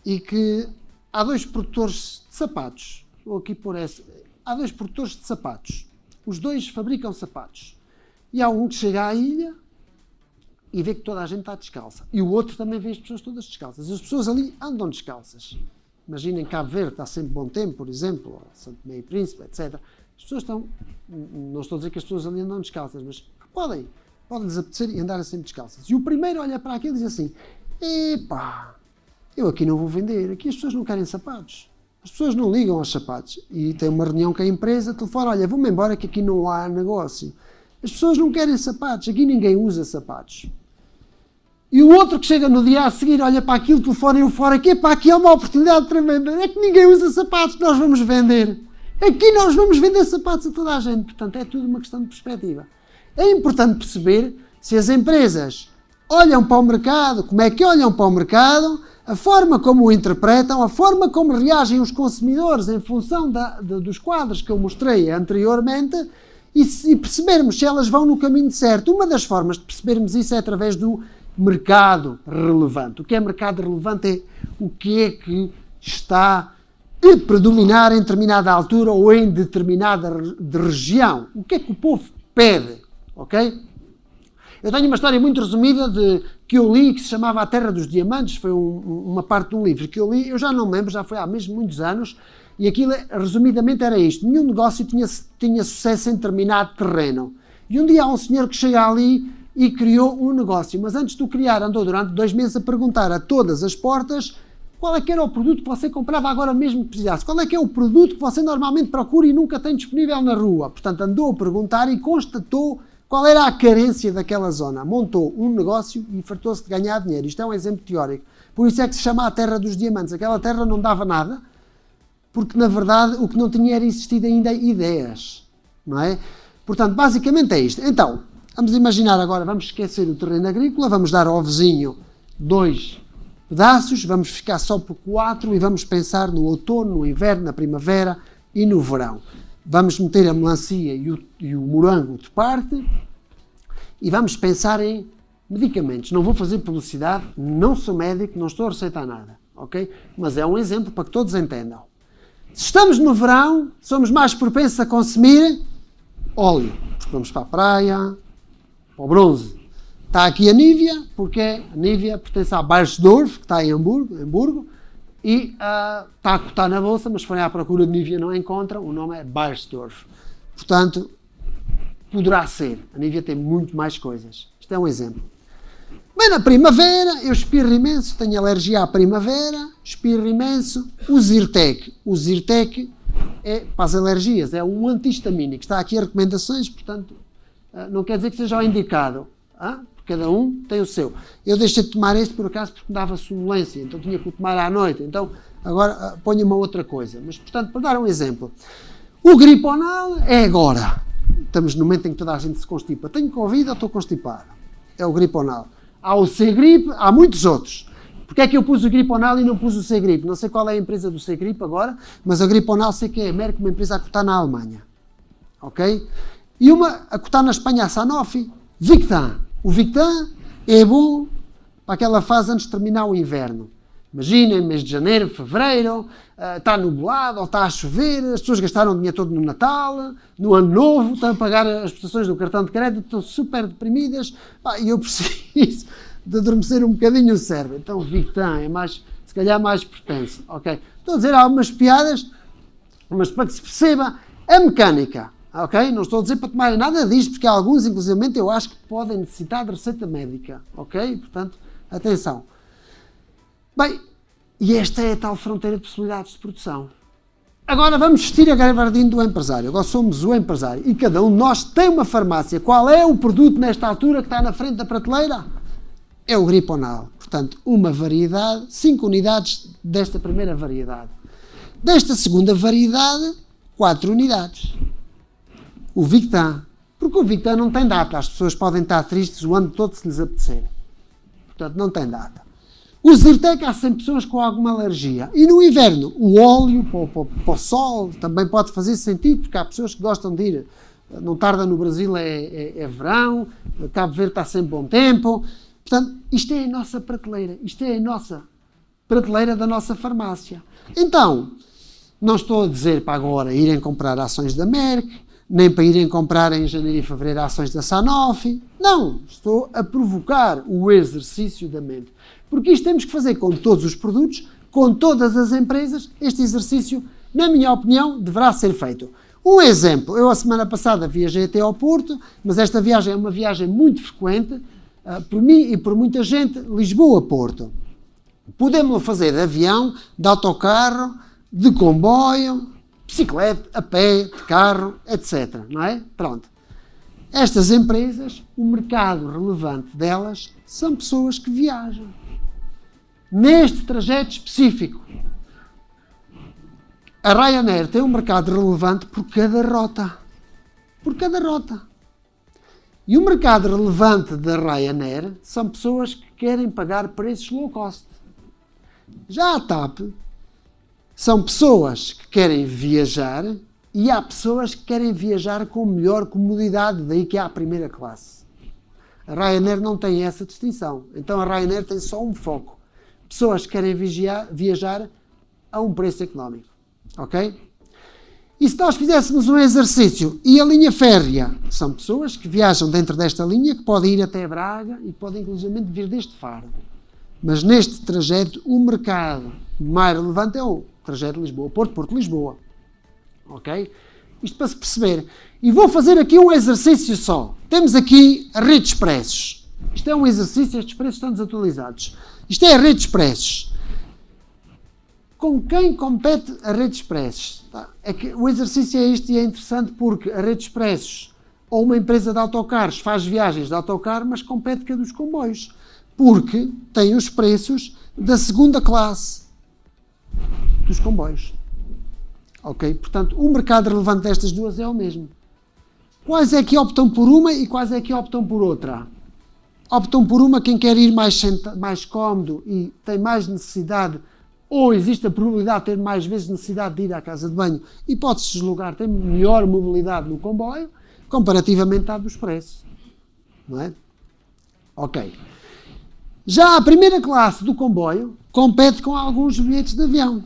e que há 2 produtores de sapatos. Vou aqui pôr essa. Há 2 produtores de sapatos. Os 2 fabricam sapatos. E há um que chega à ilha e vê que toda a gente está descalça. E o outro também vê as pessoas todas descalças. As pessoas ali andam descalças. Imaginem Cabo Verde, está sempre bom tempo, por exemplo, ou Santo Tomé e Príncipe, etc. As pessoas estão, não estou a dizer que as pessoas ali andam descalças, mas podem-lhes apetecer e andar sempre descalças. E o primeiro olha para aquilo e diz assim, epá, eu aqui não vou vender, aqui as pessoas não querem sapatos. As pessoas não ligam aos sapatos. E tem uma reunião com a empresa, telefona, olha, vou-me embora que aqui não há negócio. As pessoas não querem sapatos, aqui ninguém usa sapatos. E o outro que chega no dia a seguir, olha para aquilo, telefona e fora, que pá, aqui é uma oportunidade tremenda, é que ninguém usa sapatos, nós vamos vender. Aqui nós vamos vender sapatos a toda a gente. Portanto, é tudo uma questão de perspectiva. É importante perceber se as empresas olham para o mercado, como é que olham para o mercado, a forma como o interpretam, a forma como reagem os consumidores em função dos quadros que eu mostrei anteriormente e percebermos se elas vão no caminho certo. Uma das formas de percebermos isso é através do mercado relevante. O que é mercado relevante é o que é que está a predominar em determinada altura ou em determinada região. O que é que o povo pede, ok? Eu tenho uma história muito resumida que eu li, que se chamava A Terra dos Diamantes, foi uma parte de um livro que eu li, eu já não me lembro, já foi há mesmo muitos anos, e aquilo, resumidamente, era isto. Nenhum negócio tinha sucesso em determinado terreno. E um dia há um senhor que chega ali e criou um negócio, mas antes de o criar andou durante 2 meses a perguntar a todas as portas qual é que era o produto que você comprava agora mesmo que precisasse, qual é que é o produto que você normalmente procura e nunca tem disponível na rua. Portanto, andou a perguntar e constatou qual era a carência daquela zona. Montou um negócio e fartou-se de ganhar dinheiro. Isto é um exemplo teórico. Por isso é que se chama a Terra dos Diamantes. Aquela terra não dava nada, porque na verdade o que não tinha era existido ainda ideias, não é? Portanto, basicamente é isto. Então, vamos imaginar agora, vamos esquecer o terreno agrícola, vamos dar ao vizinho 2 pedaços, vamos ficar só por 4 e vamos pensar no outono, no inverno, na primavera e no verão. Vamos meter a melancia e o morango de parte e vamos pensar em medicamentos. Não vou fazer publicidade, não sou médico, não estou a receitar nada, ok? Mas é um exemplo para que todos entendam. Se estamos no verão, somos mais propensos a consumir óleo, porque vamos para a praia, para o bronze. Está aqui a Nivea, porque a Nivea pertence à Beiersdorf, que está em Hamburgo, e está a cotar na bolsa, mas se forem à procura de Nivea não encontram, o nome é Beiersdorf. Portanto, poderá ser. A Nivea tem muito mais coisas. Isto é um exemplo. Bem, na primavera, eu espirro imenso, tenho alergia à primavera, espirro imenso. O Zyrtec. O Zyrtec é para as alergias, é um antihistamínico. Está aqui as recomendações, portanto, não quer dizer que seja o indicado. Cada um tem o seu. Eu deixei de tomar este por acaso porque me dava sonolência, então tinha que o tomar à noite. Então, agora ponho uma outra coisa. Mas, portanto, para dar um exemplo, o griponal é agora. Estamos no momento em que toda a gente se constipa. Tenho Covid ou estou constipado? É o griponal. Há o C-Grip, há muitos outros. Porquê é que eu pus o griponal e não pus o C-Grip? Não sei qual é a empresa do C-Grip agora, mas a griponal sei que é a Merck, uma empresa a cotar na Alemanha. Ok? E uma a cotar na Espanha, a Sanofi, Victan. O Victan é bom para aquela fase antes de terminar o inverno. Imaginem, mês de janeiro, fevereiro, está nublado ou está a chover, as pessoas gastaram o dinheiro todo no Natal, no Ano Novo, estão a pagar as prestações do cartão de crédito, estão super deprimidas, e eu preciso de adormecer um bocadinho o cérebro. Então o Victan é mais, se calhar mais propenso. Okay? Estou a dizer algumas piadas, mas para que se perceba a mecânica. Ok? Não estou a dizer para tomarem nada disto, porque há alguns, inclusive, eu acho que podem necessitar de receita médica. Ok? Portanto, atenção. Bem, e esta é a tal fronteira de possibilidades de produção. Agora vamos vestir a gabardina do empresário. Agora somos o empresário. E cada um de nós tem uma farmácia. Qual é o produto nesta altura que está na frente da prateleira? é o Griponal. Portanto, uma variedade, 5 unidades desta primeira variedade. Desta segunda variedade, 4 unidades. O Victan. Porque o Victan não tem data. As pessoas podem estar tristes o ano todo se lhes apetecer. Portanto, não tem data. O Zyrtec há sempre pessoas com alguma alergia. E no inverno, o óleo para o sol também pode fazer sentido, porque há pessoas que gostam de ir. Não tarda no Brasil, é verão, Cabo Verde está sempre bom tempo. Portanto, isto é a nossa prateleira. Isto é a nossa prateleira da nossa farmácia. Então, não estou a dizer para agora irem comprar ações da Merck, nem para irem comprar em janeiro e fevereiro ações da Sanofi. Não, estou a provocar o exercício da mente. Porque isto temos que fazer com todos os produtos, com todas as empresas. Este exercício, na minha opinião, deverá ser feito. Um exemplo, eu a semana passada viajei até ao Porto, mas esta viagem é uma viagem muito frequente, por mim e por muita gente, Lisboa-Porto. Podemos fazer de avião, de autocarro, de comboio, bicicleta, a pé, de carro, etc. Não é? Pronto. Estas empresas, o mercado relevante delas são pessoas que viajam. Neste trajeto específico, a Ryanair tem um mercado relevante por cada rota. Por cada rota. E o mercado relevante da Ryanair são pessoas que querem pagar preços low cost. Já a TAP são pessoas que querem viajar e há pessoas que querem viajar com melhor comodidade, daí que há a primeira classe. A Ryanair não tem essa distinção. Então a Ryanair tem só um foco. Pessoas que querem viajar a um preço económico. Ok? E se nós fizéssemos um exercício e a linha férrea são pessoas que viajam dentro desta linha, que podem ir até Braga e podem inclusive vir deste Faro. Mas neste trajeto o mercado mais relevante é o trajeto Lisboa-Porto, Porto-Lisboa. Ok? Isto para se perceber. E vou fazer aqui um exercício só. Temos aqui a rede de expressos. Isto é um exercício, estes preços estão desatualizados. Isto é a rede de expressos. Com quem compete a rede de expressos? É que o exercício é este e é interessante porque a rede de expressos ou uma empresa de autocarros faz viagens de autocarro, mas compete com a dos comboios. Porque tem os preços da segunda classe dos comboios. Ok? Portanto, o mercado relevante destas duas é o mesmo. Quais é que optam por uma e quais é que optam por outra? Optam por uma quem quer ir mais cómodo e tem mais necessidade, ou existe a probabilidade de ter mais vezes necessidade de ir à casa de banho e pode-se deslocar, tem melhor mobilidade no comboio, comparativamente à dos preços. Não é? Ok. Já a primeira classe do comboio compete com alguns bilhetes de avião.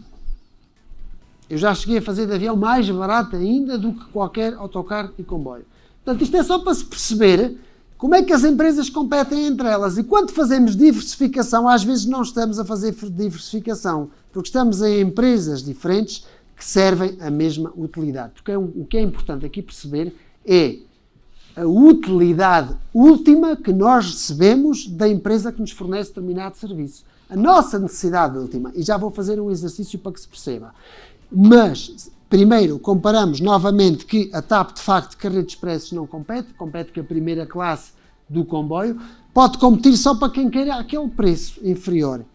Eu já cheguei a fazer de avião mais barato ainda do que qualquer autocarro e comboio. Portanto, isto é só para se perceber como é que as empresas competem entre elas. E quando fazemos diversificação, às vezes não estamos a fazer diversificação, porque estamos em empresas diferentes que servem a mesma utilidade. Porque o que é importante aqui perceber é a utilidade última que nós recebemos da empresa que nos fornece determinado serviço. A nossa necessidade última. E já vou fazer um exercício para que se perceba. Mas, primeiro, comparamos novamente que a TAP, de facto, que a rede de expressos não compete com a primeira classe do comboio, pode competir só para quem queira aquele preço inferior.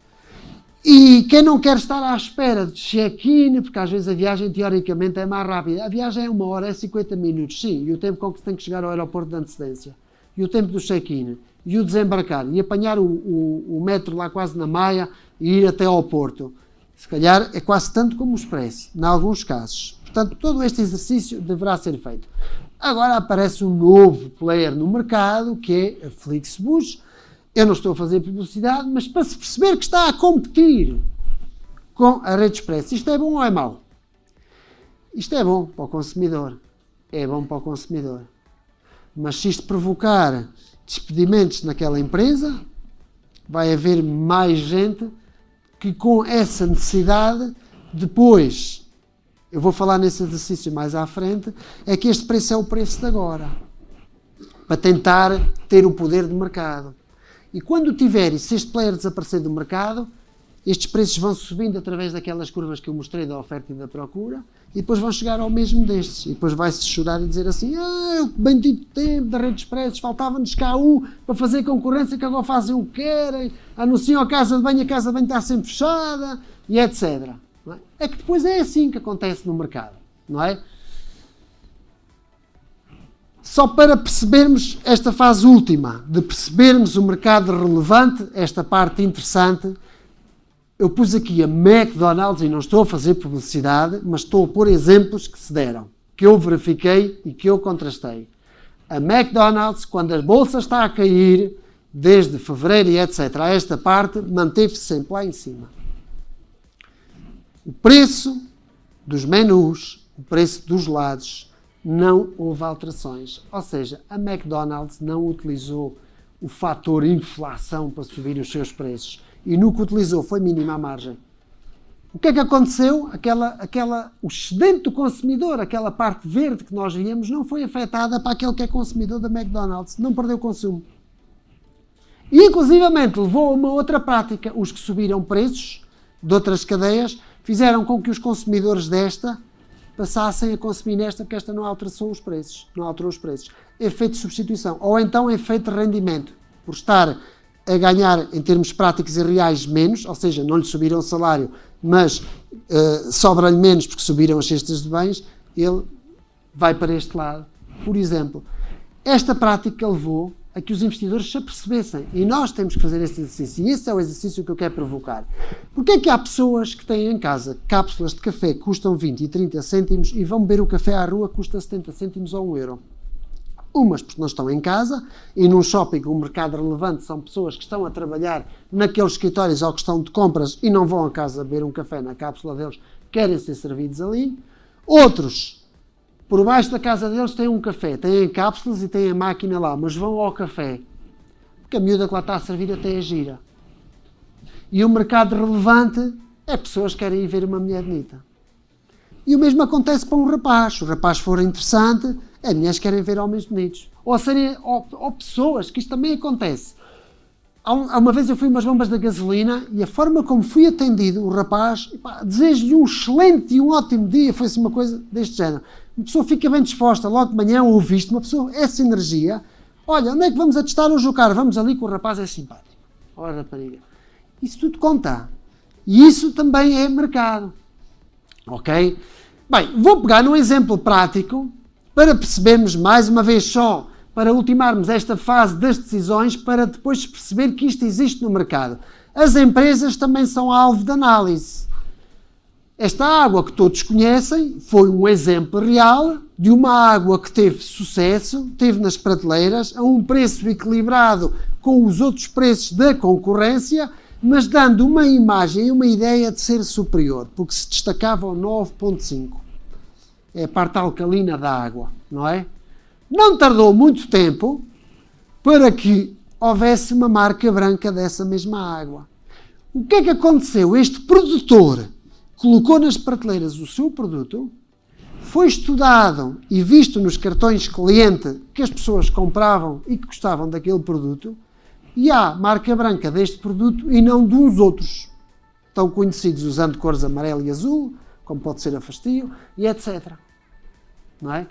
E quem não quer estar à espera de check-in, porque às vezes a viagem teoricamente é mais rápida. A viagem é 1 hora, é 50 minutos, sim, e o tempo com que se tem que chegar ao aeroporto de antecedência, e o tempo do check-in, e o desembarcar, e apanhar o metro lá quase na Maia e ir até ao Porto. Se calhar é quase tanto como o expresso, em alguns casos. Portanto, todo este exercício deverá ser feito. Agora aparece um novo player no mercado, que é a Flixbus. Eu não estou a fazer publicidade, mas para se perceber que está a competir com a rede expresso. Isto é bom ou é mau? Isto é bom para o consumidor. É bom para o consumidor. Mas se isto provocar despedimentos naquela empresa, vai haver mais gente que com essa necessidade, depois, eu vou falar nesse exercício mais à frente, é que este preço é o preço de agora. Para tentar ter o poder de mercado. E quando tiver, e se este player desaparecer do mercado, estes preços vão subindo através daquelas curvas que eu mostrei da oferta e da procura e depois vão chegar ao mesmo destes. E depois vai-se chorar e dizer assim: bendito tempo da Rede Expressos, faltava-nos cá para fazer concorrência que agora fazem o que querem, anunciam a casa de banho está sempre fechada e etc. Não é? É que depois é assim que acontece no mercado, não é? Só para percebermos esta fase última, de percebermos o mercado relevante, esta parte interessante, eu pus aqui a McDonald's, e não estou a fazer publicidade, mas estou a pôr exemplos que se deram, que eu verifiquei e que eu contrastei. A McDonald's, quando a bolsa está a cair, desde fevereiro e etc., a esta parte, manteve-se sempre lá em cima. O preço dos menus, o preço dos lados, não houve alterações. Ou seja, a McDonald's não utilizou o fator inflação para subir os seus preços. E no que utilizou foi mínima a margem. O que é que aconteceu? O excedente do consumidor, aquela parte verde que nós víamos, não foi afetada para aquele que é consumidor da McDonald's. Não perdeu consumo. E, inclusivamente, levou a uma outra prática. Os que subiram preços de outras cadeias fizeram com que os consumidores desta passassem a consumir nesta, porque esta não alterou os preços. Não alterou os preços. Efeito de substituição. Ou então efeito de rendimento. Por estar a ganhar, em termos práticos e reais, menos, ou seja, não lhe subiram o salário, mas sobra-lhe menos porque subiram as cestas de bens, ele vai para este lado. Por exemplo, esta prática levou a que os investidores se apercebessem. E nós temos que fazer esse exercício. E esse é o exercício que eu quero provocar. Porque é que há pessoas que têm em casa cápsulas de café que custam 20 e 30 cêntimos e vão beber o café à rua que custa 70 cêntimos ou 1 euro? Umas porque não estão em casa e num shopping com um mercado relevante são pessoas que estão a trabalhar naqueles escritórios ou que estão de compras e não vão a casa beber um café na cápsula deles, querem ser servidos ali. Outros, por baixo da casa deles têm um café, têm cápsulas e têm a máquina lá, mas vão ao café, porque a miúda que lá está a servir até é gira. E o mercado relevante é pessoas que querem ir ver uma mulher bonita. E o mesmo acontece para um rapaz. Se o rapaz for interessante, as mulheres querem ver homens bonitos. Ou pessoas, que isto também acontece. Há uma vez eu fui a umas bombas da gasolina e a forma como fui atendido, o rapaz, desejo-lhe um excelente e um ótimo dia, foi assim uma coisa deste género. Uma pessoa fica bem disposta, logo de manhã ouve isto, uma pessoa, essa energia, olha, onde é que vamos a testar hoje o carro? Vamos ali que o rapaz é simpático. Ora, rapariga. Isso tudo conta. E isso também é mercado. Ok? Bem, vou pegar num exemplo prático para percebermos mais uma vez só, para ultimarmos esta fase das decisões, para depois perceber que isto existe no mercado. As empresas também são alvo de análise. Esta água que todos conhecem foi um exemplo real de uma água que teve sucesso, teve nas prateleiras, a um preço equilibrado com os outros preços da concorrência, mas dando uma imagem e uma ideia de ser superior, porque se destacava o 9.5. É a parte alcalina da água, não é? Não tardou muito tempo para que houvesse uma marca branca dessa mesma água. O que é que aconteceu? Este produtor colocou nas prateleiras o seu produto, foi estudado e visto nos cartões cliente que as pessoas compravam e que gostavam daquele produto, e há marca branca deste produto e não de uns outros, tão conhecidos usando cores amarelo e azul, como pode ser a Fastio, e etc. Não é?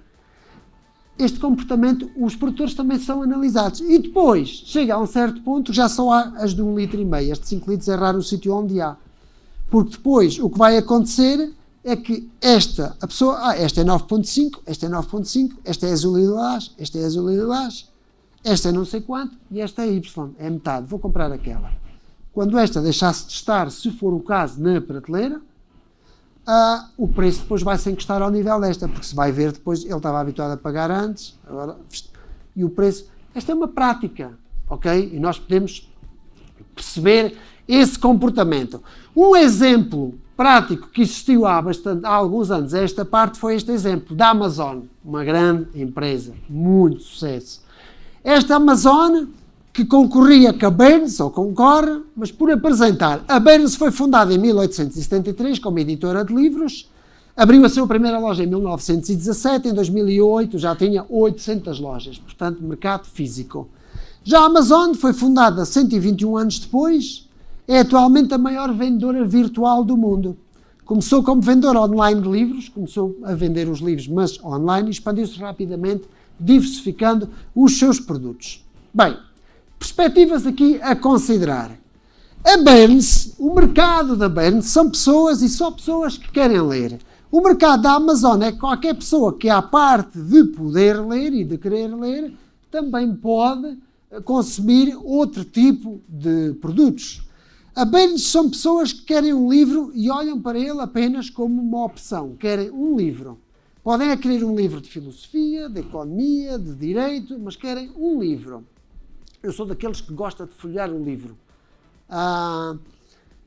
Este comportamento, os produtores também são analisados. E depois, chega a um certo ponto, já só há as de 1,5 litro. As de 5 litros é raro o sítio onde há. Porque depois, o que vai acontecer é que esta é 9.5, esta é 9.5, esta é azul e lilás, esta é azul e lilás, esta é não sei quanto e esta é Y, é metade, vou comprar aquela. Quando esta deixasse de estar, se for o caso, na prateleira, o preço depois vai se encostar ao nível desta, porque se vai ver depois, ele estava habituado a pagar antes, agora, e o preço, esta é uma prática, ok? E nós podemos perceber esse comportamento. Um exemplo prático que existiu há alguns anos, esta parte foi este exemplo, da Amazon, uma grande empresa, muito sucesso. Esta Amazon, que concorria com a Barnes, ou concorre, mas por apresentar. A Barnes foi fundada em 1873 como editora de livros, abriu a sua primeira loja em 1917, em 2008 já tinha 800 lojas, portanto, mercado físico. Já a Amazon foi fundada 121 anos depois, é atualmente a maior vendedora virtual do mundo. Começou como vendedora online de livros, começou a vender os livros, mas online, e expandiu-se rapidamente, diversificando os seus produtos. Bem, perspectivas aqui a considerar. A Barnes, o mercado da Barnes, são pessoas e só pessoas que querem ler. O mercado da Amazon é qualquer pessoa que, à parte de poder ler e de querer ler, também pode consumir outro tipo de produtos. A Barnes são pessoas que querem um livro e olham para ele apenas como uma opção. Querem um livro. Podem querer um livro de filosofia, de economia, de direito, mas querem um livro. Eu sou daqueles que gosta de folhear um livro.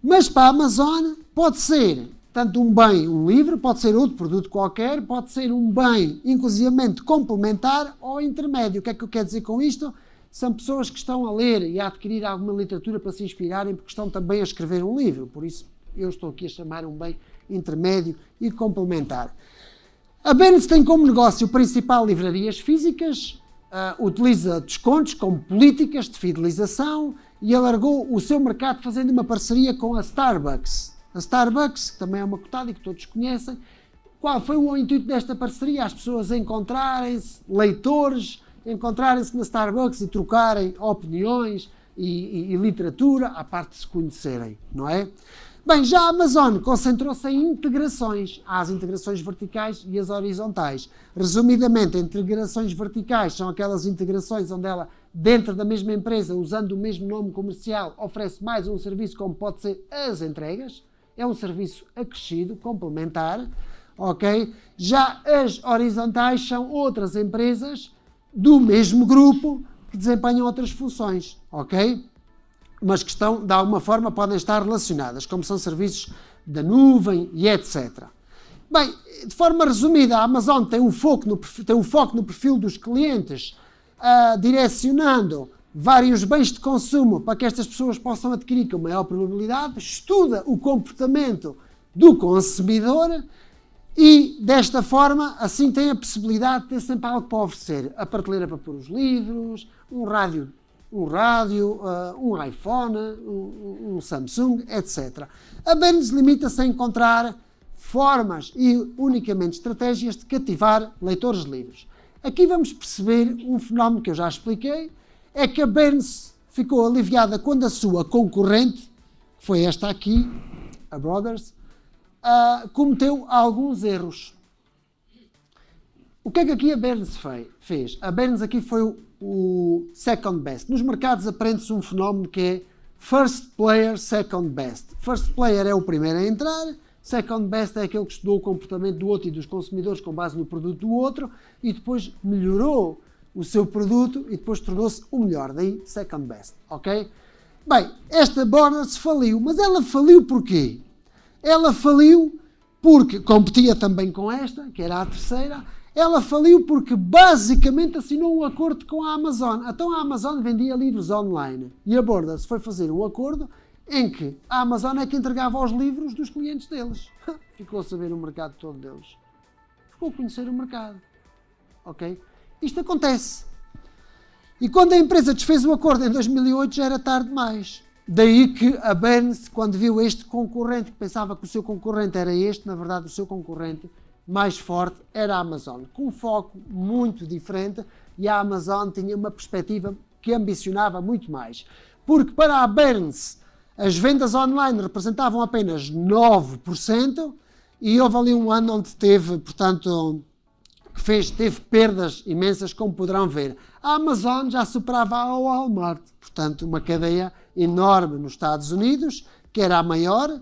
Mas para a Amazon pode ser tanto um bem, um livro, pode ser outro produto qualquer, pode ser um bem inclusivamente complementar ou intermédio. O que é que eu quero dizer com isto? São pessoas que estão a ler e a adquirir alguma literatura para se inspirarem, porque estão também a escrever um livro. Por isso, eu estou aqui a chamar um bem intermédio e complementar. A Barnes tem como negócio principal livrarias físicas, utiliza descontos como políticas de fidelização e alargou o seu mercado fazendo uma parceria com a Starbucks. A Starbucks, que também é uma cotada e que todos conhecem. Qual foi o intuito desta parceria? As pessoas encontrarem-se, leitores, encontrarem-se na Starbucks e trocarem opiniões e literatura, à parte de se conhecerem, não é? Bem, já a Amazon concentrou-se em integrações. Há as integrações verticais e as horizontais. Resumidamente, integrações verticais são aquelas integrações onde ela, dentro da mesma empresa, usando o mesmo nome comercial, oferece mais um serviço, como pode ser as entregas. É um serviço acrescido, complementar, ok? Já as horizontais são outras empresas do mesmo grupo que desempenham outras funções, ok? Mas que estão, de alguma forma, podem estar relacionadas, como são serviços da nuvem e etc. Bem, de forma resumida, a Amazon tem um foco no perfil dos clientes, direcionando vários bens de consumo para que estas pessoas possam adquirir com maior probabilidade, estuda o comportamento do consumidor e, desta forma, assim tem a possibilidade de ter sempre algo para oferecer. A prateleira para pôr os livros, um rádio, um iPhone, um Samsung, etc. A Barnes limita-se a encontrar formas e unicamente estratégias de cativar leitores de livros. Aqui vamos perceber um fenómeno que eu já expliquei, é que a Barnes ficou aliviada quando a sua concorrente, que foi esta aqui, a Brothers, cometeu alguns erros. O que é que aqui a Barnes fez? A Barnes aqui foi o second best. Nos mercados aprende-se um fenómeno que é first player, second best. First player é o primeiro a entrar, second best é aquele que estudou o comportamento do outro e dos consumidores com base no produto do outro e depois melhorou o seu produto e depois tornou-se o melhor, daí second best, ok? Bem, esta Borders faliu, mas ela faliu porquê? Ela faliu porque competia também com esta, que era a terceira, ela faliu porque basicamente assinou um acordo com a Amazon. Então a Amazon vendia livros online e a Borders foi fazer um acordo em que a Amazon é que entregava os livros dos clientes deles. Ficou a saber o mercado todo deles. Ficou a conhecer o mercado, ok? Isto acontece. E quando a empresa desfez o acordo em 2008 já era tarde demais. Daí que a Barnes, quando viu este concorrente, que pensava que o seu concorrente era este, na verdade o seu concorrente mais forte era a Amazon, com um foco muito diferente, e a Amazon tinha uma perspectiva que ambicionava muito mais. Porque para a Barnes as vendas online representavam apenas 9% e houve ali um ano onde teve, portanto, teve perdas imensas, como poderão ver. A Amazon já superava a Walmart, portanto, uma cadeia enorme nos Estados Unidos, que era a maior,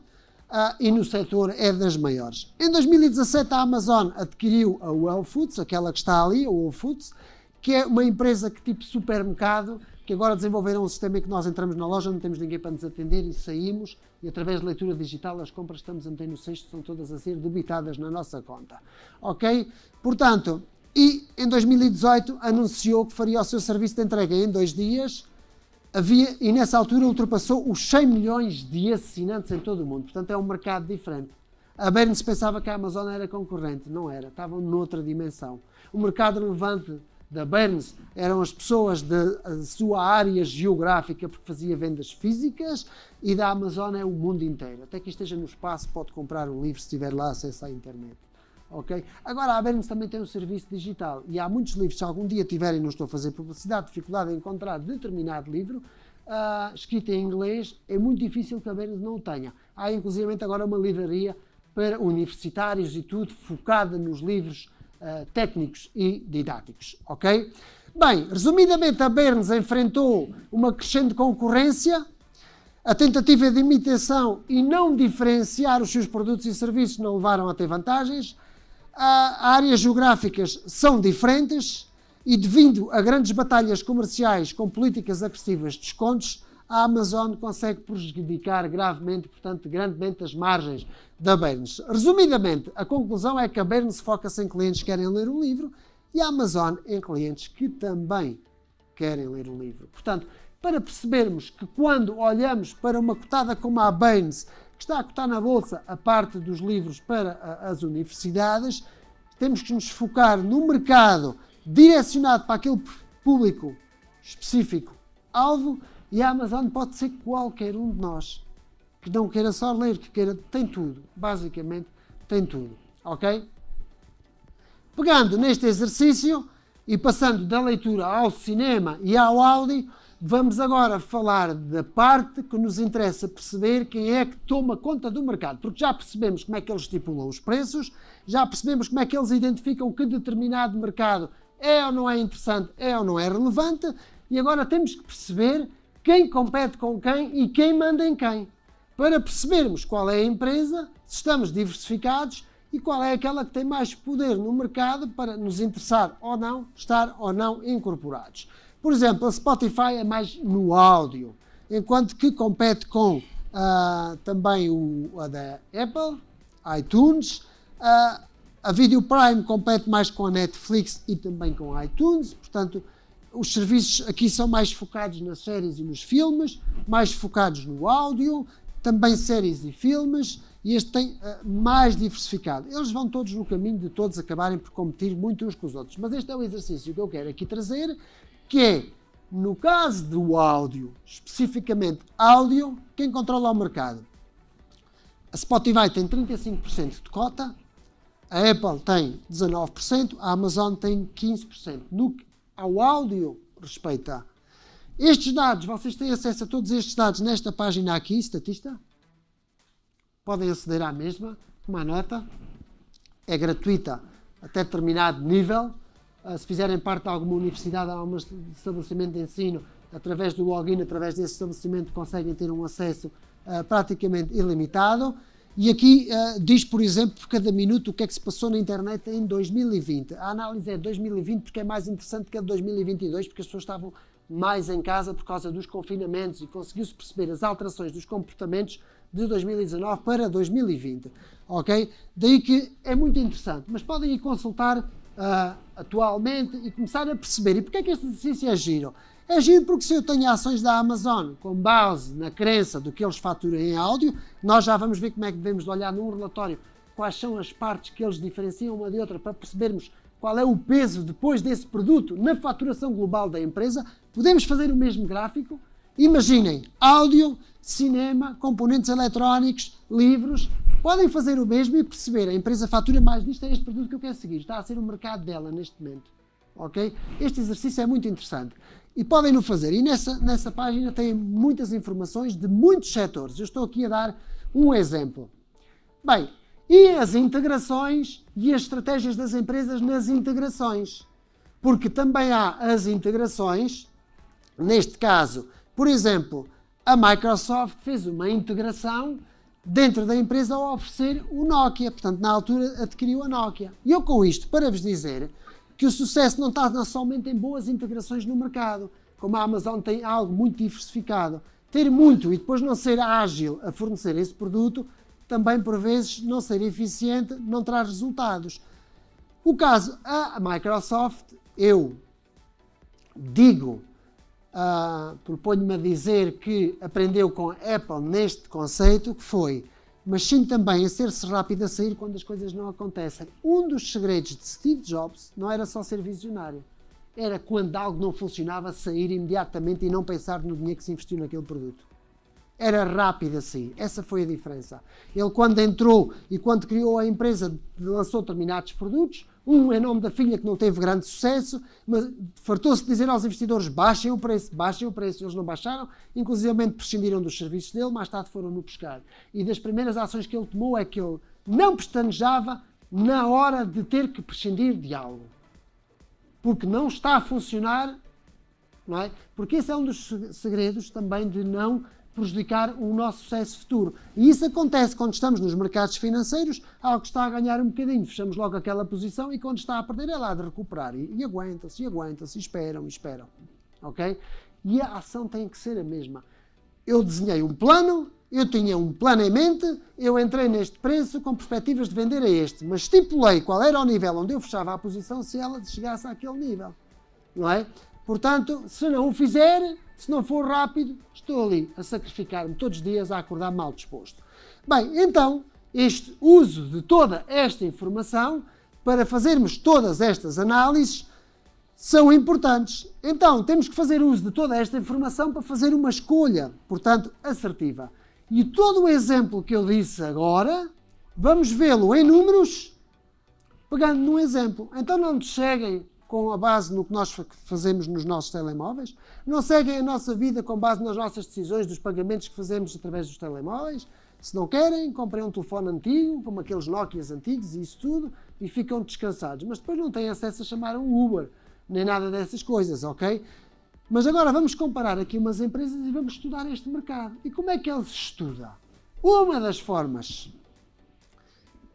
e no setor é das maiores. Em 2017 a Amazon adquiriu a Whole Foods, aquela que está ali, a Whole Foods, que é uma empresa que tipo supermercado, que agora desenvolveram um sistema em que nós entramos na loja, não temos ninguém para nos atender e saímos, e através de leitura digital as compras que estamos a meter no cesto são todas a ser debitadas na nossa conta. Ok? Portanto, e em 2018 anunciou que faria o seu serviço de entrega em 2 dias, e nessa altura ultrapassou os 100 milhões de assinantes em todo o mundo. Portanto, é um mercado diferente. A Barnes pensava que a Amazon era concorrente. Não era. Estavam noutra dimensão. O mercado relevante da Burns eram as pessoas da sua área geográfica, porque fazia vendas físicas, e da Amazon é o mundo inteiro. Até que esteja no espaço, pode comprar um livro se tiver lá acesso à internet. Okay? Agora, a Burns também tem um serviço digital, e há muitos livros, se algum dia tiverem, não estou a fazer publicidade, dificuldade em encontrar determinado livro, escrito em inglês, é muito difícil que a Burns não o tenha. Há inclusive agora uma livraria para universitários e tudo, focada nos livros técnicos e didáticos, ok? Bem, resumidamente, a Burns enfrentou uma crescente concorrência, a tentativa de imitação e não diferenciar os seus produtos e serviços não levaram a ter vantagens, áreas geográficas são diferentes e, devido a grandes batalhas comerciais com políticas agressivas de descontos, a Amazon consegue prejudicar gravemente, portanto, grandemente as margens da Burns. Resumidamente, a conclusão é que a Burns foca-se em clientes que querem ler um livro e a Amazon em clientes que também querem ler um livro. Portanto, para percebermos que quando olhamos para uma cotada como a Burns, que está a cotar na bolsa a parte dos livros para as universidades, temos que nos focar no mercado direcionado para aquele público específico alvo, e a Amazon pode ser qualquer um de nós que não queira só ler, que queira, tem tudo, basicamente tem tudo, ok? Pegando neste exercício e passando da leitura ao cinema e ao áudio, vamos agora falar da parte que nos interessa perceber quem é que toma conta do mercado, porque já percebemos como é que eles estipulam os preços, já percebemos como é que eles identificam que determinado mercado é ou não é interessante, é ou não é relevante, e agora temos que perceber quem compete com quem e quem manda em quem, para percebermos qual é a empresa, se estamos diversificados e qual é aquela que tem mais poder no mercado para nos interessar ou não, estar ou não incorporados. Por exemplo, a Spotify é mais no áudio, enquanto que compete com também a da Apple, iTunes, a Video Prime compete mais com a Netflix e também com a iTunes, portanto, os serviços aqui são mais focados nas séries e nos filmes, mais focados no áudio, também séries e filmes, e este tem mais diversificado. Eles vão todos no caminho de todos acabarem por competir muito uns com os outros. Mas este é o exercício que eu quero aqui trazer, que é, no caso do áudio, especificamente áudio, quem controla o mercado? A Spotify tem 35% de cota, a Apple tem 19%, a Amazon tem 15%. No que ao áudio respeita. Estes dados, vocês têm acesso a todos estes dados nesta página aqui, Statista. Podem aceder à mesma, uma nota. É gratuita até determinado nível. Se fizerem parte de alguma universidade ou algum estabelecimento de ensino, através do login, através desse estabelecimento, conseguem ter um acesso praticamente ilimitado. E aqui diz, por exemplo, por cada minuto o que é que se passou na internet em 2020. A análise é 2020 porque é mais interessante que a de 2022, porque as pessoas estavam mais em casa por causa dos confinamentos e conseguiu-se perceber as alterações dos comportamentos de 2019 para 2020. Ok? Daí que é muito interessante, mas podem ir consultar atualmente e começar a perceber. E porquê é que este exercício é giro? É giro porque se eu tenho ações da Amazon com base na crença do que eles faturam em áudio, nós já vamos ver como é que devemos olhar num relatório quais são as partes que eles diferenciam uma de outra para percebermos qual é o peso depois desse produto na faturação global da empresa. Podemos fazer o mesmo gráfico. Imaginem, áudio, cinema, componentes eletrónicos, livros. Podem fazer o mesmo e perceber, a empresa fatura mais disto, é este produto que eu quero seguir. Está a ser o mercado dela neste momento. Okay? Este exercício é muito interessante. E podem-no fazer. E nessa página têm muitas informações de muitos setores. Eu estou aqui a dar um exemplo. Bem, e as integrações e as estratégias das empresas nas integrações? Porque também há as integrações, neste caso, por exemplo, a Microsoft fez uma integração dentro da empresa ao oferecer o Nokia. Portanto, na altura adquiriu a Nokia. E eu com isto, para vos dizer que o sucesso não está somente em boas integrações no mercado, como a Amazon tem algo muito diversificado. Ter muito e depois não ser ágil a fornecer esse produto, também por vezes não ser eficiente, não traz resultados. O caso, a Microsoft, eu digo, proponho-me a dizer que aprendeu com a Apple neste conceito, que foi, mas sim também a ser-se rápido a sair quando as coisas não acontecem. Um dos segredos de Steve Jobs não era só ser visionário, era quando algo não funcionava, sair imediatamente e não pensar no dinheiro que se investiu naquele produto. Era rápido assim, essa foi a diferença. Ele quando entrou e quando criou a empresa lançou determinados produtos, um em nome da filha que não teve grande sucesso, mas fartou-se de dizer aos investidores baixem o preço, eles não baixaram, inclusivamente prescindiram dos serviços dele, mais tarde foram-no buscar. E das primeiras ações que ele tomou é que ele não pestanejava na hora de ter que prescindir de algo. Porque não está a funcionar, não é? Porque esse é um dos segredos também de não prejudicar o nosso sucesso futuro. E isso acontece quando estamos nos mercados financeiros, algo que está a ganhar um bocadinho, fechamos logo aquela posição e quando está a perder é lá de recuperar. E aguenta-se, esperam. Ok? E a ação tem que ser a mesma. Eu desenhei um plano, eu tinha um plano em mente, eu entrei neste preço com perspectivas de vender a este, mas estipulei qual era o nível onde eu fechava a posição se ela chegasse àquele nível. Não é? Portanto, se não o fizer, se não for rápido, estou ali a sacrificar-me todos os dias a acordar mal disposto. Bem, então, este uso de toda esta informação para fazermos todas estas análises são importantes. Então, temos que fazer uso de toda esta informação para fazer uma escolha, portanto, assertiva. E todo o exemplo que eu disse agora, vamos vê-lo em números, pegando num exemplo. Então não nos seguem com a base no que nós fazemos nos nossos telemóveis, não seguem a nossa vida com base nas nossas decisões dos pagamentos que fazemos através dos telemóveis. Se não querem, comprem um telefone antigo, como aqueles Nokias antigos e isso tudo, e ficam descansados. Mas depois não têm acesso a chamar um Uber, nem nada dessas coisas, ok? Mas agora vamos comparar aqui umas empresas e vamos estudar este mercado. E como é que ele se estuda? Uma das formas,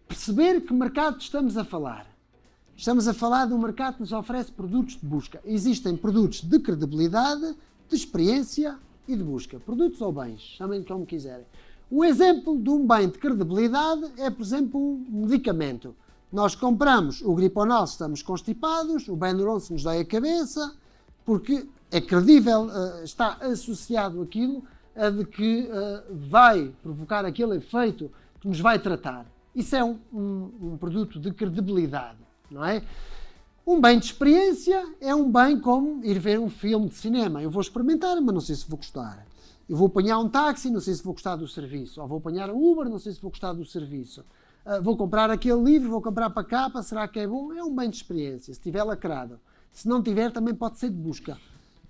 perceber que mercado estamos a falar. Estamos a falar de um mercado que nos oferece produtos de busca. Existem produtos de credibilidade, de experiência e de busca. Produtos ou bens, chamem como quiserem. Um exemplo de um bem de credibilidade é, por exemplo, um medicamento. Nós compramos o Griponal se estamos constipados, o Benuron se nos dói a cabeça, porque é credível, está associado aquilo a de que vai provocar aquele efeito que nos vai tratar. Isso é um produto de credibilidade, não é? Um bem de experiência é um bem como ir ver um filme de cinema. Eu vou experimentar, mas não sei se vou gostar. Eu vou apanhar um táxi, não sei se vou gostar do serviço. Ou vou apanhar um Uber, não sei se vou gostar do serviço. Vou comprar aquele livro, vou comprar para capa, será que é bom? É um bem de experiência, se estiver lacrado. Se não tiver, também pode ser de busca,